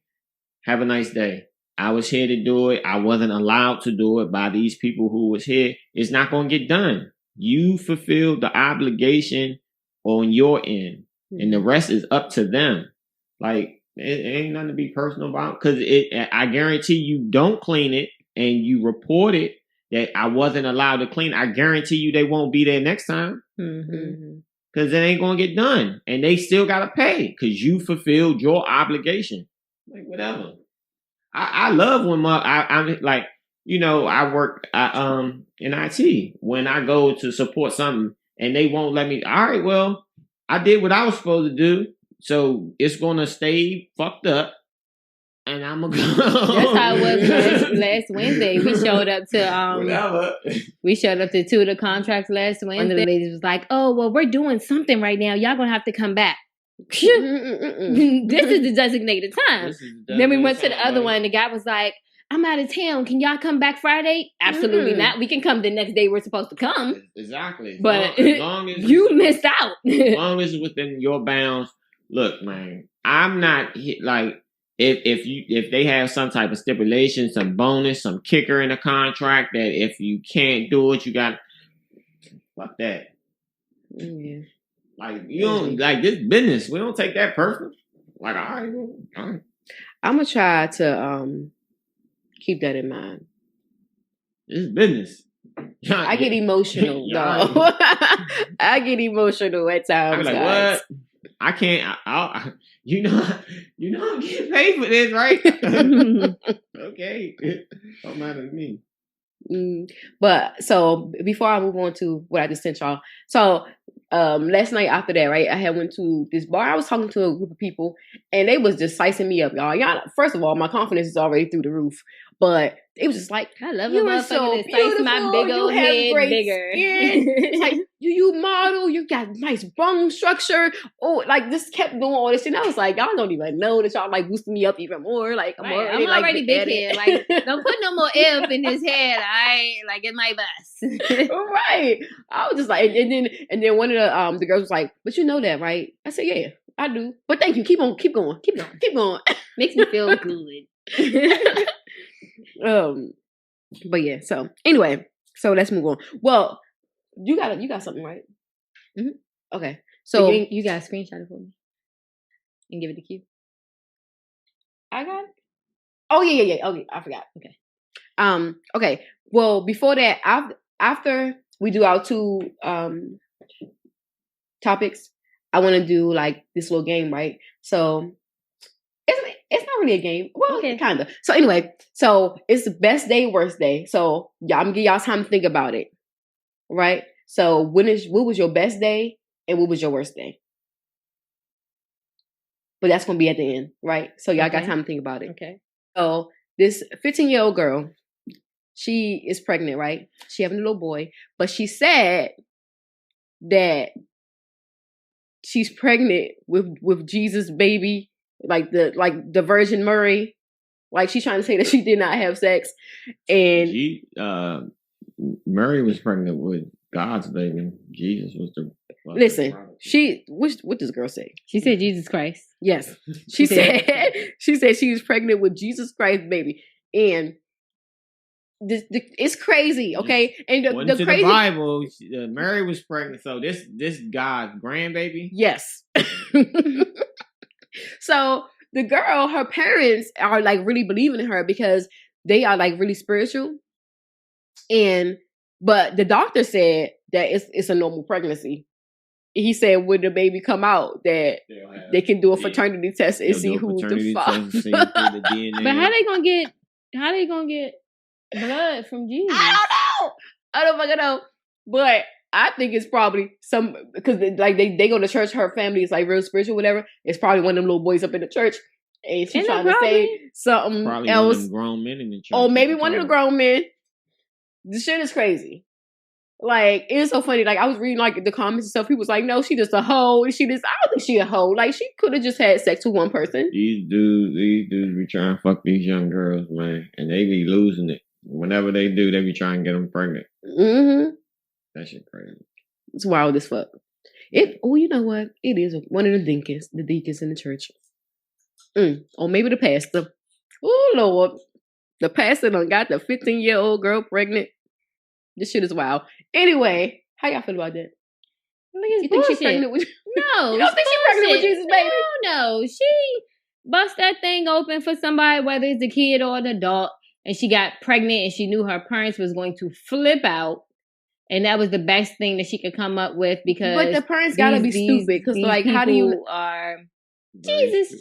Have a nice day. I was here to do it. I wasn't allowed to do it by these people who was here. It's not going to get done. You fulfilled the obligation on your end, and the rest is up to them. Like, it ain't nothing to be personal about because I guarantee you don't clean it and you report it that I wasn't allowed to clean. I guarantee you they won't be there next time. Because it ain't going to get done. And they still got to pay because you fulfilled your obligation. Like, whatever. I love when I'm like, I work in IT. When I go to support something and they won't let me, all right, well, I did what I was supposed to do. So it's going to stay fucked up. And I'm gonna go. That's how it was last Wednesday. We showed up to we showed up to 2 of the contracts last Wednesday. One of the ladies was like, "Oh, well, we're doing something right now. Y'all gonna have to come back." This is the designated time. Then we went to the other one. The guy was like, "I'm out of town. Can y'all come back Friday?" Absolutely not. We can come the next day we're supposed to come. Exactly. But as long as you missed out. As long as it's within your bounds. Look, man, I'm not like. If they have some type of stipulation, some bonus, some kicker in the contract that if you can't do it, you got fuck that. Yeah. Like you don't like this business. We don't take that personal. Like all right. I'm gonna try to keep that in mind. It's business. I get emotional, though. I get emotional at times. I'm like, guys. What? I can't. I'm getting paid for this, right? Okay, don't matter to me. But so before I move on to what I just sent y'all, so last night after that, right, I had went to this bar. I was talking to a group of people, and they was just sizing me up, y'all. First of all, my confidence is already through the roof, but It was just like, I love you a are motherfucker so that slice my beautiful. big You old have head great bigger. skin. It's like, you model. You got nice bone structure. Oh, like just kept doing all this shit. And I was like, y'all don't even know that y'all like boosting me up even more. Like I'm already, like, big head. Like don't put no more air up in his head. I like it my best. Right. I was just like, and then one of the girls was like, but you know that, right? I said, yeah, I do. But thank you. Keep going. Makes me feel good. But yeah. So anyway, so let's move on. Well, you got something, right? Mm-hmm. Okay. So you got to screenshot it for me and give it to Q. I got it. Oh yeah. Okay, I forgot. Okay. Okay. Well, before that, after we do our 2 topics, I want to do like this little game, right? So it's not really a game. Well, okay. Kind of. So anyway, so it's the best day, worst day. So yeah, I'm gonna give y'all time to think about it, right? So what was your best day and what was your worst day? But that's gonna be at the end, right? So y'all got time to think about it. Okay. So this 15-year-old girl, she is pregnant, right? She having a little boy, but she said that she's pregnant with Jesus' baby, like the Virgin Mary. Like she's trying to say that she did not have sex, and Mary was pregnant with God's baby. Jesus was the. Listen, what does the girl say? She said Jesus Christ. Yes, she said she was pregnant with Jesus Christ's baby, and it's crazy, okay? And the crazy. The Bible, Mary was pregnant, so this God's grandbaby. Yes. So the girl, her parents are like really believing in her because they are like really spiritual, but the doctor said that it's a normal pregnancy. He said when the baby come out that they can do a fraternity test and see who's the father. But how they gonna get blood from Jesus? I don't fucking know. But I think it's probably some, because like they go to church. Her family is like real spiritual, whatever. It's probably one of them little boys up in the church, and she's trying to say something probably else. One of them grown men in the church, or maybe one of the grown men. The shit is crazy. Like, it's so funny. Like, I was reading like the comments and stuff. People was like, "No, she just a hoe." I don't think she a hoe. Like, she could have just had sex with one person. These dudes be trying to fuck these young girls, man, and they be losing it. Whenever they do, they be trying to get them pregnant. Mm-hmm. That shit crazy. It's wild as fuck. You know what? It is one of the deacons in the church. Or maybe the pastor. Oh, Lord. The pastor done got the 15-year-old girl pregnant. This shit is wild. Anyway, how y'all feel about that? You think she's pregnant with No. You don't think she's pregnant with Jesus, baby? No. She bust that thing open for somebody, whether it's a kid or an adult, and she got pregnant and she knew her parents was going to flip out. And that was the best thing that she could come up with, because but the parents gotta be stupid, because like, how do you are Jesus,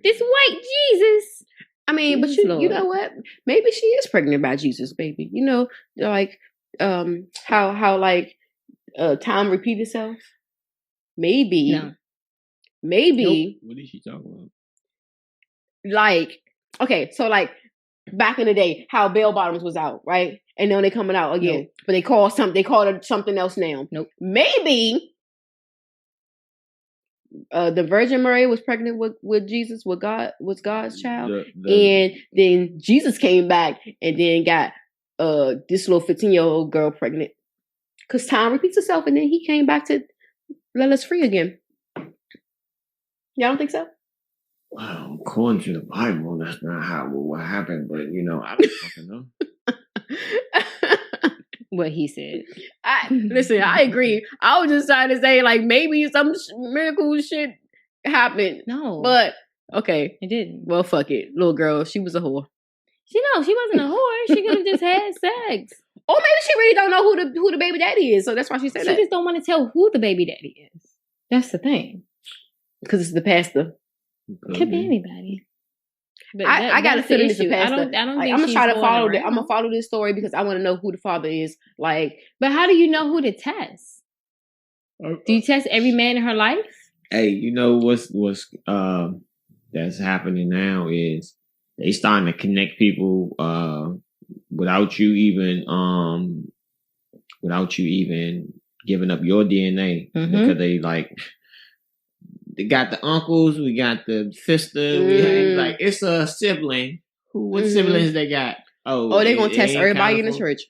this white Jesus? I mean, but you know what? Maybe she is pregnant by Jesus, baby. You know, like how like time repeat itself. Maybe. No. Maybe. Nope. What is she talking about? Like, okay, so like back in the day, how bell bottoms was out, right? And then they coming out again. Nope. But they call it something else now. Nope. Maybe the Virgin Mary was pregnant with Jesus, was God's child. And then Jesus came back and then got this little 15-year-old girl pregnant. Because time repeats itself, and then he came back to let us free again. Y'all don't think so? Well, according to the Bible, that's not what happened, but I don't fucking know. What he said. Listen, I agree. I was just trying to say, like, maybe some miracle shit happened. No. But, okay. It didn't. Well, fuck it. Little girl, she was a whore. She wasn't a whore. She could have just had sex. Or maybe she really don't know who the baby daddy is, so that's why she said that. She just don't want to tell who the baby daddy is. That's the thing. Because it's the pastor. Could be anybody. But I got to fit into the pastor. I don't like, think I'm gonna try to follow. I'm gonna follow follow this story because I want to know who the father is. Like, but how do you know who to test? Do you test every man in her life? Hey, you know what's that's happening now is they starting to connect people without you even giving up your DNA because they got the uncles, we got the sister, we have, like it's a sibling. What siblings they got? Oh, they're gonna test everybody in the church.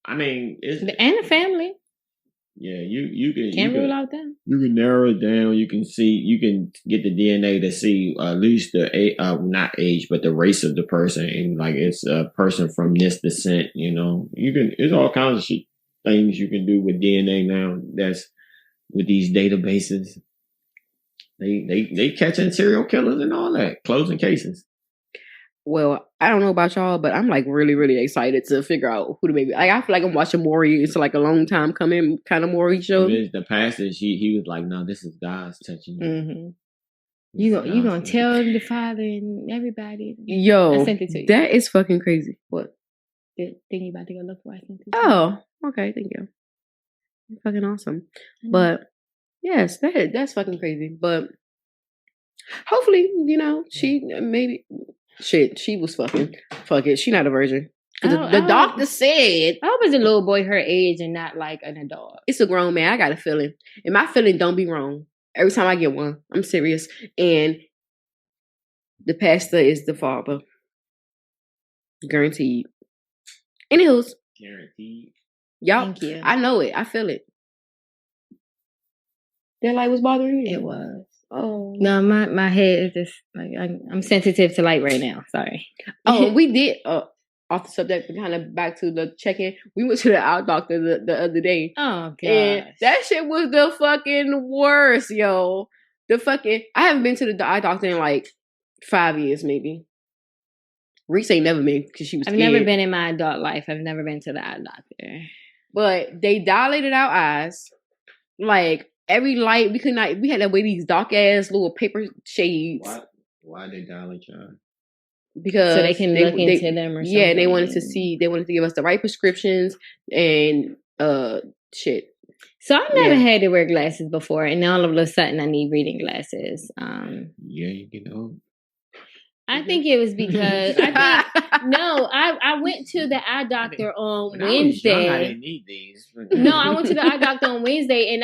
I mean, and the family. Yeah, you can't rule out them. You can narrow it down. You can get the DNA to see at least the not age, but the race of the person, and like it's a person from this descent. You know, it's all kinds of things you can do with DNA now. That's with these databases. They catching serial killers and all that, closing cases. Well, I don't know about y'all, but I'm like really, really excited to figure out who the baby. Like I feel like I'm watching Maury. It's like a long time coming kind of Maury show. The pastor, he was like, "No, this is God's touching you." Mm-hmm. You gonna tell the father and everybody? Yo, I sent it to you. That is fucking crazy. What? The thing you about to go look for? I sent it. Oh, okay, thank you. Fucking awesome. Mm-hmm. But yes, that's fucking crazy. But hopefully, she maybe. Shit, she was fucking. Fuck it, she not a virgin. The doctor said. I hope it's a little boy her age and not like an adult. It's a grown man. I got a feeling. And my feeling don't be wrong. Every time I get one, I'm serious. And the pastor is the father. Guaranteed. Anywho. Guaranteed. Y'all, thank you. I know it. I feel it. That light was bothering you? It was. Oh no, my head is just like I'm sensitive to light right now. Sorry. Oh, we did off the subject, but kind of back to the check-in. We went to the eye doctor the other day. Oh god, and that shit was the fucking worst, yo. I haven't been to the eye doctor in like 5 years, maybe. Reese ain't never been because she was. I've never been in my adult life. I've never been to the eye doctor. But they dilated our eyes, like. Every light we had to wear these dark ass little paper shades. Why they dilate your eyes? Because so they can look into them or something. Yeah, and they wanted to give us the right prescriptions and shit. So I've never had to wear glasses before, and now all of a sudden I need reading glasses. Yeah, you get old. I think it was because I went to the eye doctor on Wednesday. I didn't need these. No, I went to the eye doctor on Wednesday, and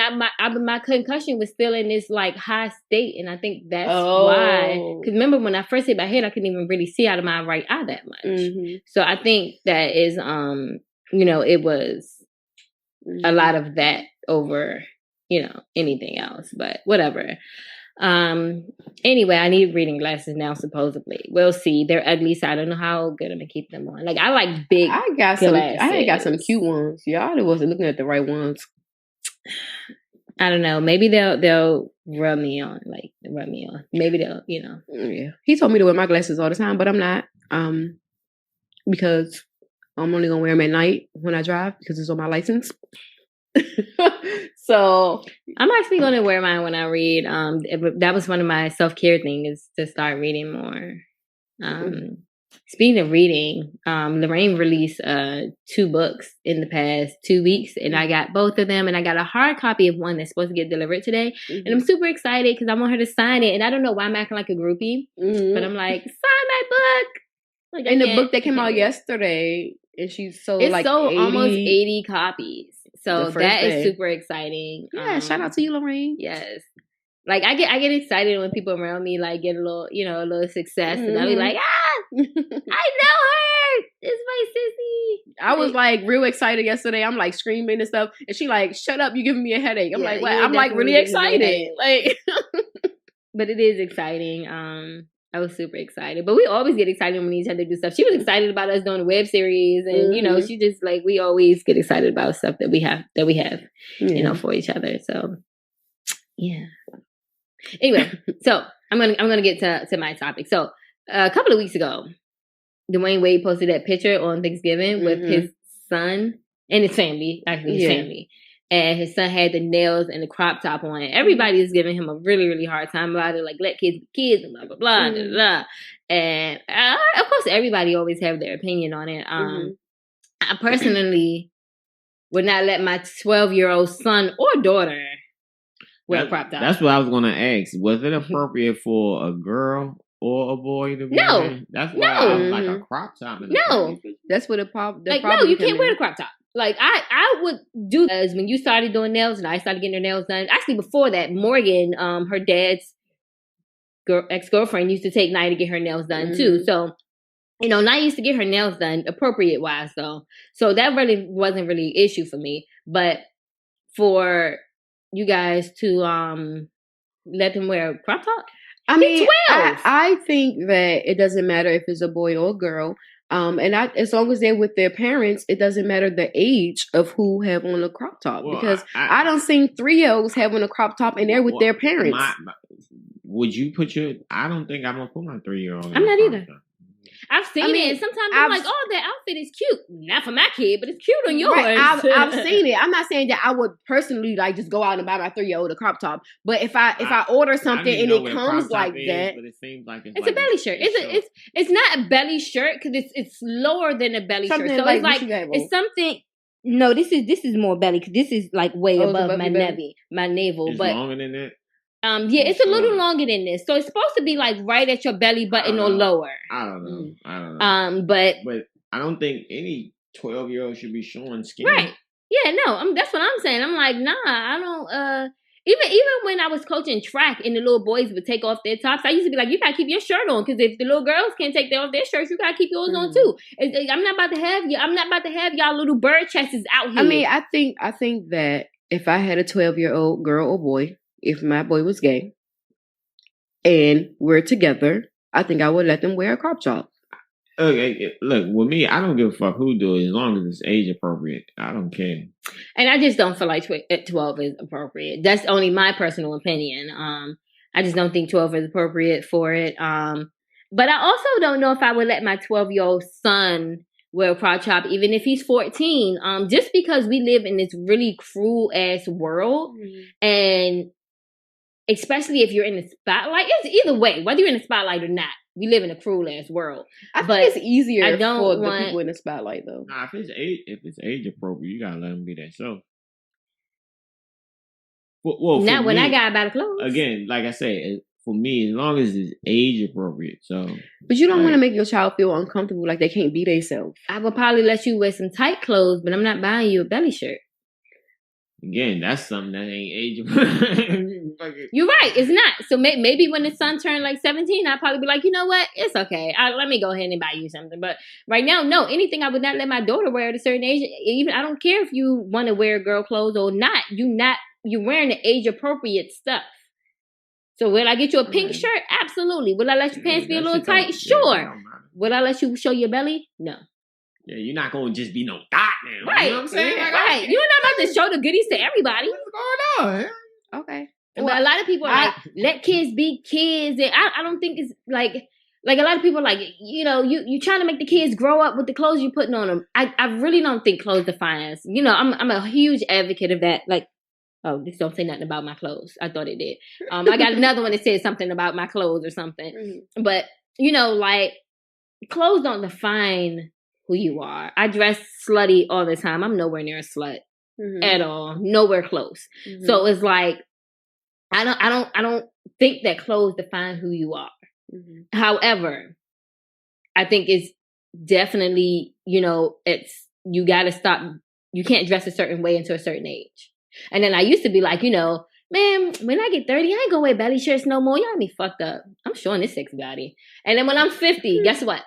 my concussion was still in this like high state, and I think that's why. Because remember when I first hit my head, I couldn't even really see out of my right eye that much. Mm-hmm. So I think that is, it was a lot of that over, anything else. But whatever. Anyway, I need reading glasses now, supposedly. We'll see. They're ugly, so I don't know how good I'm gonna keep them on. Like, I like big glasses. I got some cute ones. Y'all wasn't looking at the right ones. I don't know. Maybe they'll rub me on. Maybe they'll, Yeah. He told me to wear my glasses all the time, but I'm not. Because I'm only gonna wear them at night when I drive because it's on my license. So I'm actually going to wear mine when I read. That was one of my self-care things, is to start reading more. Speaking of reading, Lorraine released 2 books in the past 2 weeks, and I got both of them, and I got a hard copy of one that's supposed to get delivered today. Mm-hmm. And I'm super excited because I want her to sign it, and I don't know why I'm acting like a groupie, but I'm like, sign my book. Like, and the book that came out yesterday, and she's sold it's like sold 80, almost 80 copies. So that is super exciting. Yeah, shout out to you, Lorraine. Yes. Like I get excited when people around me like get a little, a little success, and I'll be like, I know her. It's my sissy. I was like real excited yesterday. I'm like screaming and stuff, and she like, shut up, you giving me a headache. I'm like, what? I'm like really excited. Like, but it is exciting. I was super excited, but we always get excited when each other do stuff. She was excited about us doing a web series, and she just like, we always get excited about stuff that we have, for each other. So, yeah. Anyway, so I'm gonna get to my topic. So a couple of weeks ago, Dwayne Wade posted that picture on Thanksgiving with his son and his family, family. And his son had the nails and the crop top on. Everybody is giving him a really, really hard time about it. Like, let kids be kids and blah, blah, blah, blah, blah. And of course, everybody always have their opinion on it. I personally would not let my 12-year-old son or daughter wear crop top. That's what I was going to ask. Was it appropriate for a girl or a boy to be No. in? That's why No. I like a crop top. No. That's what the problem. Like, no, you can't wear the crop top. Like, I would do as when you started doing nails and I started getting her nails done. Actually, before that, Morgan, her dad's ex-girlfriend used to take Nia to get her nails done too. So, you know, Nia used to get her nails done appropriate wise though. So that really wasn't really an issue for me. But for you guys to let them wear a crop top? I mean, 12. I think that it doesn't matter if it's a boy or a girl. As long as they're with their parents, it doesn't matter the age of who have on a crop top. Well, because I don't see 3-year-olds having a crop top and they're with their parents. Would you put your? I don't think I'm gonna put my 3-year-old. I'm not either. I've seen it. And sometimes I'm like, oh, that outfit is cute. Not for my kid, but it's cute on yours. Right. I've seen it. I'm not saying that I would personally like just go out and buy my 3-year-old a crop top. But if I order something and it comes like that, but it seems like it's like a belly shirt. It's not a belly shirt because it's lower than a belly shirt. So it's like it's something. No, this is more belly because this is like way above my navel. It's but longer than that. Yeah, it's a little longer than this. So it's supposed to be like right at your belly button or lower. I don't know. But I don't think any 12-year-old should be showing skin. Right. Yeah, no, that's what I'm saying. I'm like, nah, I don't even when I was coaching track and the little boys would take off their tops, I used to be like, you gotta keep your shirt on because if the little girls can't take off their shirts, you gotta keep yours on too. I'm not about to have y'all little bird chests out here. I mean, I think that if I had a 12-year-old girl or boy, if my boy was gay and we're together, I think I would let them wear a crop top. Okay, look, with me, I don't give a fuck who do it as long as it's age appropriate. I don't care. And I just don't feel like 12 is appropriate. That's only my personal opinion. I just don't think 12 is appropriate for it. But I also don't know if I would let my 12-year-old son wear a crop top, even if he's 14, just because we live in this really cruel ass world. And especially if you're in the spotlight, it's either way, whether you're in the spotlight or not. We live in a cruel ass world. I think it's easier for the people in the spotlight, though. Nah, if it's age appropriate, you gotta let them be that self. Well, not when I got about clothes. Again, like I said, for me, as long as it's age appropriate. So, but you don't want to make your child feel uncomfortable, like they can't be themselves. I would probably let you wear some tight clothes, but I'm not buying you a belly shirt. Again, that's something that ain't age appropriate. You're right, it's not. So maybe when the son turned like 17, I'd probably be like, you know what, it's okay. Let me go ahead and buy you something. But right now, no, anything I would not let my daughter wear at a certain age. Even I don't care if you want to wear girl clothes or not. You're wearing the age appropriate stuff. So will I get you a pink shirt? Absolutely. Will I let your pants be a little tight? Sure. Will I let you show your belly? No. Yeah, you're not going to just be no thought now. Right. You know what I'm saying? Right. You're not about to show the goodies to everybody. What's going on? Okay. But a lot of people are like, let kids be kids. And I don't think it's like a lot of people are like, you know, you trying to make the kids grow up with the clothes you're putting on them. I really don't think clothes define us. You know, I'm a huge advocate of that. Like, oh, this don't say nothing about my clothes. I thought it did. I got another one that says something about my clothes or something. Mm-hmm. But, you know, like, clothes don't define who you are. I dress slutty all the time. I'm nowhere near a slut at all. Nowhere close. Mm-hmm. So it's like, I don't think that clothes define who you are. Mm-hmm. However, I think it's definitely, you know, you got to stop. You can't dress a certain way until a certain age. And then I used to be like, you know, man, when I get 30, I ain't gonna wear belly shirts no more. Y'all got me fucked up. I'm showing this sexy body. And then when I'm 50, guess what?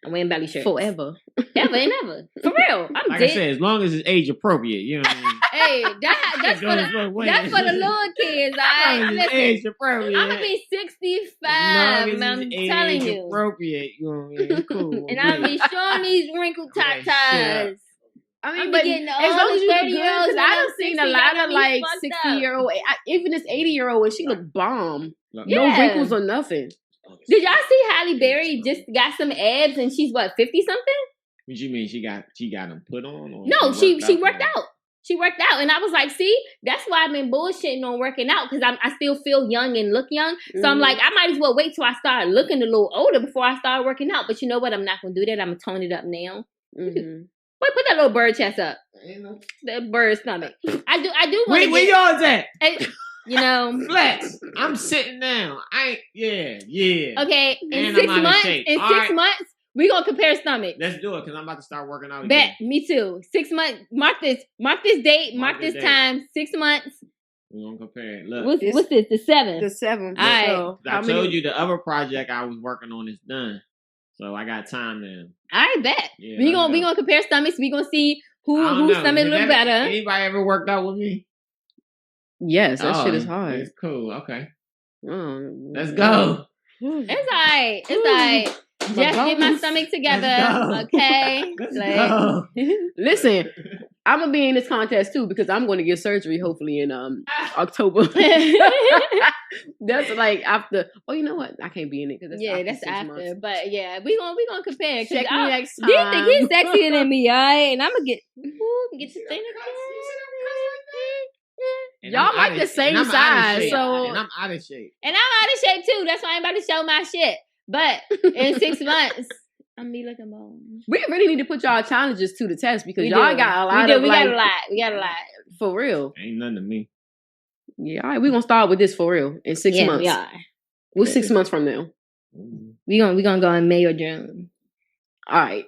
I'm wearing belly shirts. Forever. Ever and ever. For real. I'm like dead. I said, as long as it's age appropriate, you know what I mean? Hey, that's for the little kids, all right? Listen, age appropriate. I'm going to be 65, I'm telling you. Appropriate, you know what I mean? Cool. And I'll be showing these wrinkled tatas. I mean, but as long as you look good, because I done seen a lot of like 60-year-old, even this 80-year-old, and she look bomb. Yeah. No wrinkles or nothing. Did y'all see Halle Berry just got some abs and she's what, 50 something? What you mean she got them put on? Or no, she worked out. She worked out, and I was like, see, that's why I've been bullshitting on working out because I still feel young and look young. So I'm like, I might as well wait till I start looking a little older before I start working out. But you know what? I'm not gonna do that. I'm gonna tone it up now. Mm-hmm. Wait, put that little bird chest up. That bird stomach. I do. Wait, where yours at? You know, Flex. I'm sitting down. Yeah. Okay, in And 6 I'm out of months, shape. in All 6 right. months, we gonna compare stomachs. Let's do it because I'm about to start working out Bet, again. me too. 6 months. Mark this date. Mark this date. time. 6 months. We're gonna compare it. Look, What's this? The 7th. The 7th. All right. So, I told you the other project I was working on is done, so I got time now. I bet. Yeah, we gonna compare stomachs. We gonna see whose stomach look better. Anybody ever worked out with me? Yes, that shit is hard. It's cool. Okay, Mm. let's go. It's alright. It's alright. Just get my stomach together, okay? Go. Listen, I'm gonna be in this contest too because I'm going to get surgery hopefully in October. That's like after. Oh, you know what? I can't be in it because that's after. Months. But yeah, we gonna compare. Check me next time. You think he's sexier than me, alright? And I'm gonna get this thing. Y'all like the same size, so and I'm out of shape. And I'm out of shape too. That's why I'm about to show my shit. But in 6 months, I'm me looking bone. We really need to put y'all challenges to the test because y'all got a lot. We got a lot. For real. Ain't nothing to me. Yeah, all right. We're gonna start with this for real in 6 months. Yeah. What's 6 months from now? We gonna go in May or June. All right.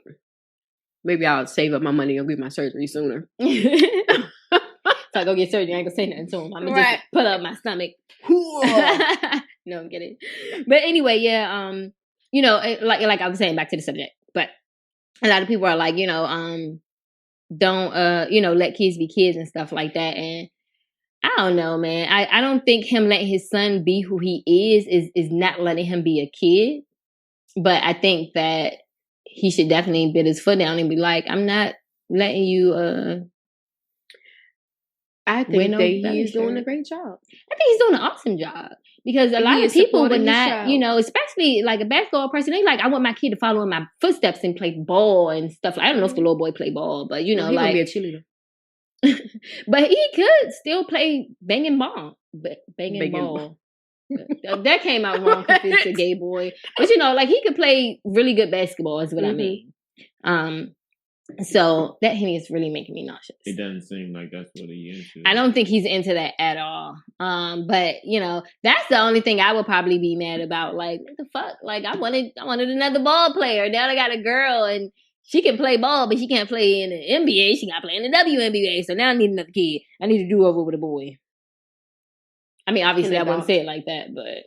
Maybe I'll save up my money and get my surgery sooner. So I go get surgery. I ain't gonna say nothing to him. I'm gonna just pull up my stomach. No, I'm kidding. But anyway, yeah. You know, like I was saying, back to the subject. But a lot of people are like, you know, don't let kids be kids and stuff like that. And I don't know, man. I don't think him letting his son be who he is not letting him be a kid. But I think that he should definitely put his foot down and be like, I'm not letting you. I think that he's doing a great job. I think he's doing an awesome job because a lot of people would not, you know, especially like a basketball person. They like, I want my kid to follow in my footsteps and play ball and stuff. I don't know if the little boy play ball, but you know, he's like gonna be a cheerleader. But he could still play banging ball. That came out wrong because it's a gay boy. But you know, like he could play really good basketball is what I mean. So that is really making me nauseous. It doesn't seem like that's what he's into. I don't think he's into that at all. But you know, that's the only thing I would probably be mad about. Like, what the fuck? Like, I wanted another ball player. Now I got a girl and she can play ball, but she can't play in the NBA. She got to play in the WNBA. So now I need another kid. I need to do over with a boy. I mean, obviously I wouldn't say it like that, but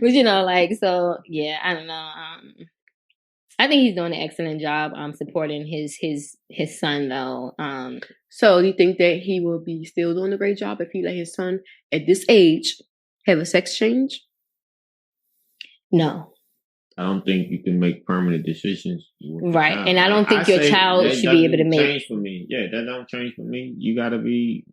but you know, like, so yeah, I don't know. I think he's doing an excellent job supporting his son though. So do you think that he will be still doing a great job if he let his son at this age have a sex change? No. I don't think you can make permanent decisions. Right. And I don't think your child should be able to make. Change for me. Yeah, that don't change for me. You gotta make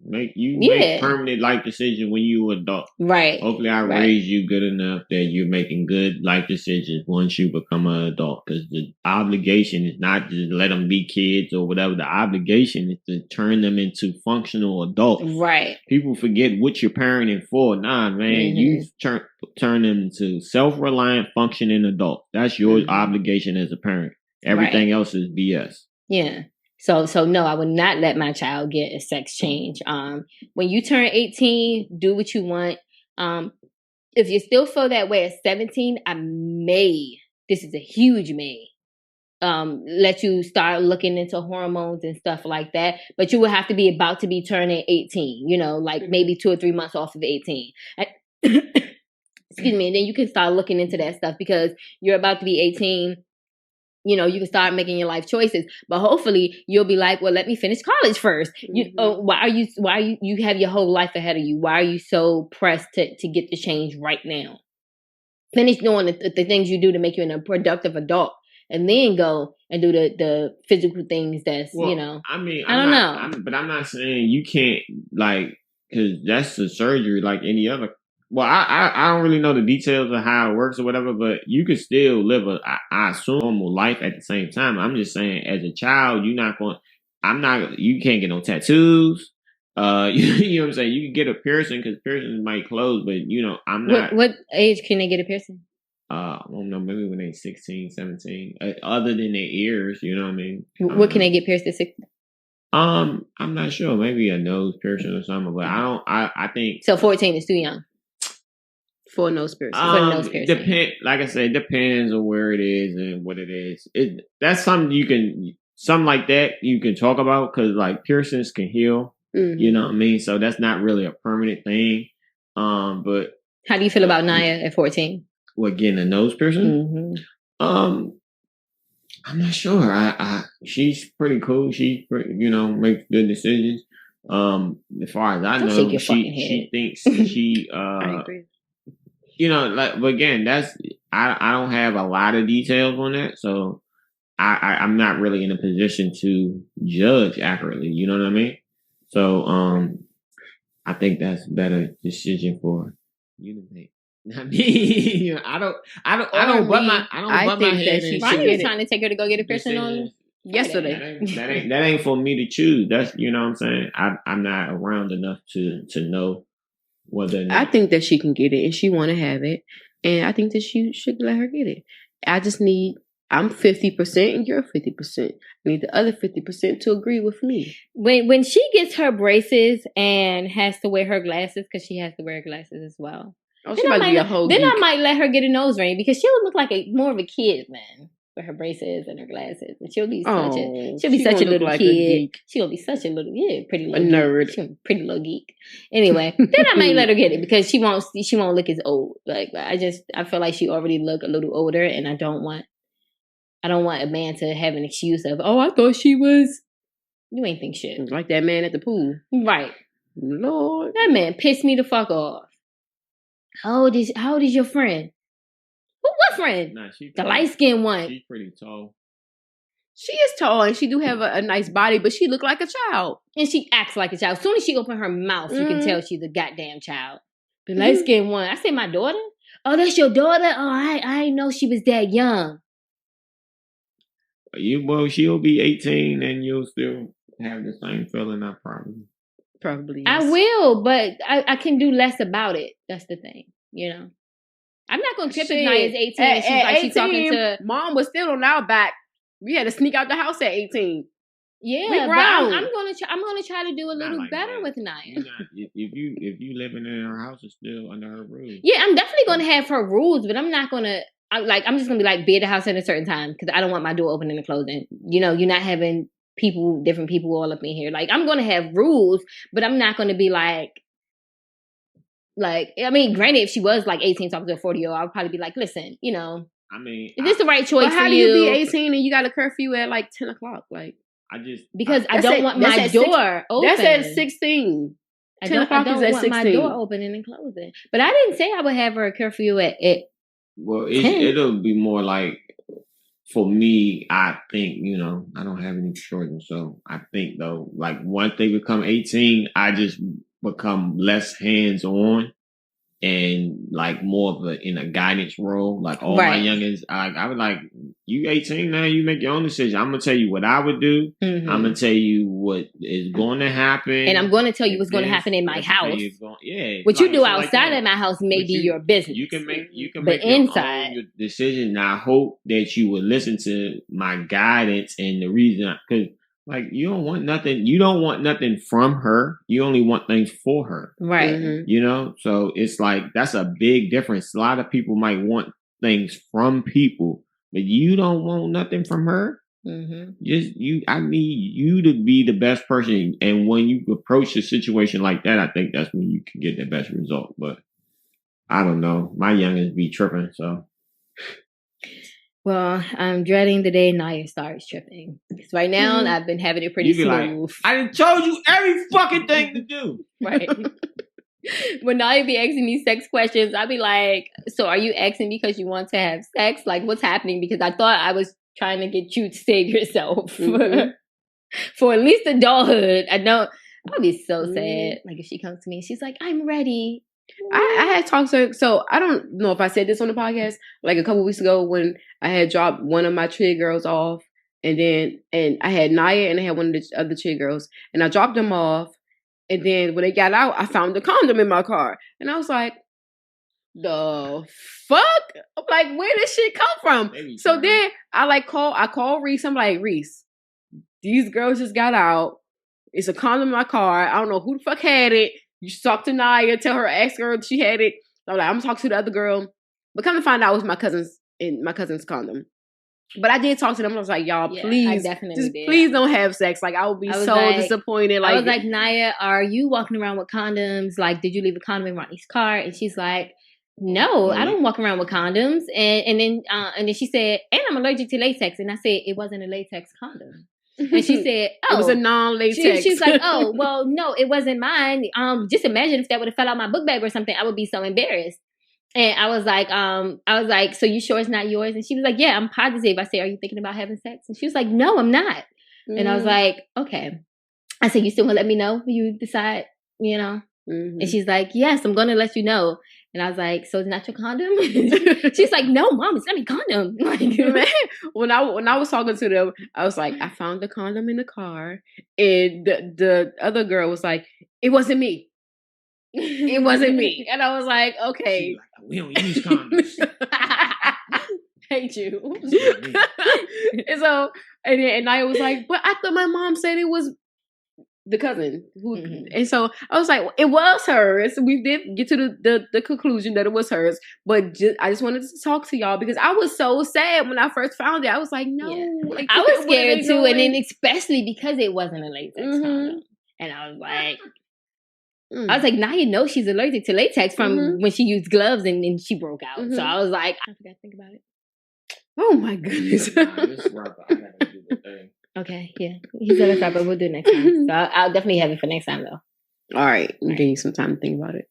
permanent life decisions when you adult. Right. Hopefully I raised you good enough that you're making good life decisions once you become an adult. Because the obligation is not just let them be kids or whatever. The obligation is to turn them into functional adults. Right. People forget what you're parenting for. Nah, man. You turn them into self-reliant, functioning adults. That's your obligation as a parent. Everything else is BS. Yeah. So no, I would not let my child get a sex change. When you turn 18, do what you want. If you still feel that way at 17, I may, this is a huge may, let you start looking into hormones and stuff like that. But you will have to be about to be turning 18, you know, like maybe 2 or 3 months off of 18. Excuse me. And then you can start looking into that stuff because you're about to be 18. You know, you can start making your life choices, but hopefully you'll be like, well, let me finish college first. Why are you have your whole life ahead of you? Why are you so pressed to get the change right now? Finish doing the things you do to make you a productive adult and then go and do the physical things that's, you know. I mean, I don't know. But I'm not saying you can't, like, because that's a surgery like any other. Well, I don't really know the details of how it works or whatever, but you could still live I assume, normal life at the same time. I'm just saying, as a child, you can't get no tattoos. You know what I'm saying? You can get a piercing because piercings might close, but you know, I'm not. What age can they get a piercing? I don't know, maybe when they're 16, 17. Other than their ears, you know what I mean? What can they get pierced at 16? I'm not sure. Maybe a nose piercing or something, but I think So 14 is too young for a nose piercing. for a nose piercing. Like I said, it depends on where it is and what it is. That's something like that you can talk about because like piercings can heal. Mm-hmm. You know what I mean? So that's not really a permanent thing. But how do you feel about Naya at 14? What, getting a nose piercing? Mm-hmm. I'm not sure. She's pretty cool. She, makes good decisions. As far as I know, she thinks she. I agree. But again, I don't have a lot of details on that, so I'm not really in a position to judge accurately. You know what I mean? So, I think that's a better decision for you to make. I mean, I don't butt my head. Ronnie was trying to take her to go get a piercing on yesterday. That ain't for me to choose. That's, you know what I'm saying? I'm not around enough to know whether or not. I think that she can get it and she want to have it, and I think that she should let her get it. I'm 50% and you're 50%. I need the other 50% to agree with me. When she gets her braces and has to wear her glasses, because she has to wear glasses as well. Oh, she might be a whole geek. I might let her get a nose ring because she'll look like more of a kid, man, with her braces and her glasses, and she'll be such a little kid. She'll be such a little pretty little nerd, pretty little geek. Anyway, then I might let her get it because she won't look as old. Like I feel like she already look a little older, and I don't want a man to have an excuse of, oh, I thought she was. You ain't think shit. Like that man at the pool, right? Lord, that man pissed me the fuck off. How old is your friend? What friend? Nah, the light-skinned one. She's pretty tall. She is tall and she do have a nice body, but she look like a child. And she acts like a child. As soon as she open her mouth, you can tell she's a goddamn child. The light-skinned one. I say my daughter? Oh, that's your daughter? Oh, I didn't know she was that young. She'll be 18 and you'll still have the same feeling, I probably. Probably. Yes. I will, but I can do less about it. That's the thing, I'm not gonna trip if Naya's 18 and she's like 18, she's talking to mom was still on our back. We had to sneak out the house at 18. Yeah, but I'm gonna try to do a little better with Naya. If you living in her house, it's still under her rules. Yeah, I'm definitely gonna have her rules, but I'm not gonna. I'm just gonna be at the house at a certain time because I don't want my door opening and closing. You're not having different people all up in here. I'm gonna have rules, but I'm not gonna be granted, if she was 18 talking to a 40-year-old, I would probably be listen, is this the right choice for you? How do you be 18 and you got a curfew at 10 o'clock? Because I don't want my door open. That's at 16. I don't want my door opening and closing. But I didn't say I would have her a curfew at well, it'll be more for me, I think, I don't have any children. So I think though, once they become 18, I just become less hands-on and more of in a guidance role. All my youngins, I would you 18 now, you make your own decision. I'm going to tell you what I would do. Mm-hmm. I'm going to tell you what is going to happen. And I'm going to tell you what's going to happen in my house. What you do outside of my house may be your business. You can make inside your decision. And I hope that you will listen to my guidance and the reason, because you don't want nothing. You don't want nothing from her. You only want things for her. Right. Mm-hmm. So it's that's a big difference. A lot of people might want things from people, but you don't want nothing from her. Mm-hmm. I need you to be the best person. And when you approach a situation like that, I think that's when you can get the best result. But I don't know. My youngins be tripping, so. Well, I'm dreading the day Naya starts tripping. Because right now, I've been having it pretty smooth. I done told you every fucking thing to do. Right. When Naya be asking me sex questions, I'll be like, so are you asking because you want to have sex? What's happening? Because I thought I was trying to get you to save yourself for at least adulthood. I know. I'll be so sad. If she comes to me, she's like, I'm ready. I had talked to her, so I don't know if I said this on the podcast, a couple weeks ago when I had dropped one of my Trig girls off, and I had Naya and I had one of the other Trig girls, and I dropped them off, and then when they got out, I found the condom in my car, and I was like, the fuck? I'm where did shit come from? So then I called Reese. I'm like, Reese, these girls just got out. It's a condom in my car. I don't know who the fuck had it. You should talk to Naya, ask her if she had it. So I'm like, I'm gonna talk to the other girl. But come to find out it was my cousin's condom. But I did talk to them. I was like, y'all, please, please don't have sex. Like, I would be so disappointed. Like, I was like, Naya, are you walking around with condoms? Like, did you leave a condom in Ronnie's car? And she's like, no, I don't walk around with condoms. And then she said, and I'm allergic to latex. And I said, it wasn't a latex condom. And she said, oh, it was a non-latex. She's like, oh, well, no, it wasn't mine. Just imagine if that would have fell out my book bag or something. I would be so embarrassed. And I was like, so you sure it's not yours? And she was like, yeah, I'm positive. I said, are you thinking about having sex? And she was like, no, I'm not. And I was like, okay. I said, you still want to let me know when you decide, you know? And she's like, yes, I'm going to let you know. And I was like, so it's not your condom? She's like, no, Mom, it's not a condom. Like, man, when I was talking to them, I was like, I found the condom in the car. And the other girl was like, it wasn't me. It wasn't me. And I was like, okay. Like, we don't use condoms. Hate you. And so, and Naya was like, but I thought my mom said it was the cousin. And so I was like, it was hers. We did get to the conclusion that it was hers. But I just wanted to talk to y'all because I was so sad when I first found it. I was like, no. Yeah. Like, I was scared too. And then especially because it wasn't a latex condom. And I was like... I was like, Naya knows she's allergic to latex from when she used gloves and then she broke out. So I was like, I forgot to think about it. Oh my goodness. Okay, yeah. He said it's right, but we'll do it next time. So I'll definitely have it for next time though. All right. I'm giving you some time to think about it.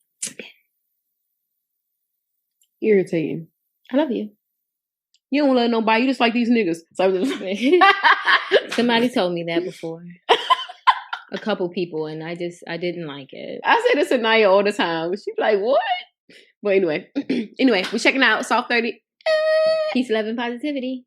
Irritating. I love you. You don't let nobody. You just like these niggas. Somebody told me that before. A couple people, and I didn't like it. I say this to Naya all the time. She's like, what? But anyway, we're checking out Soft30. Peace, love, and positivity.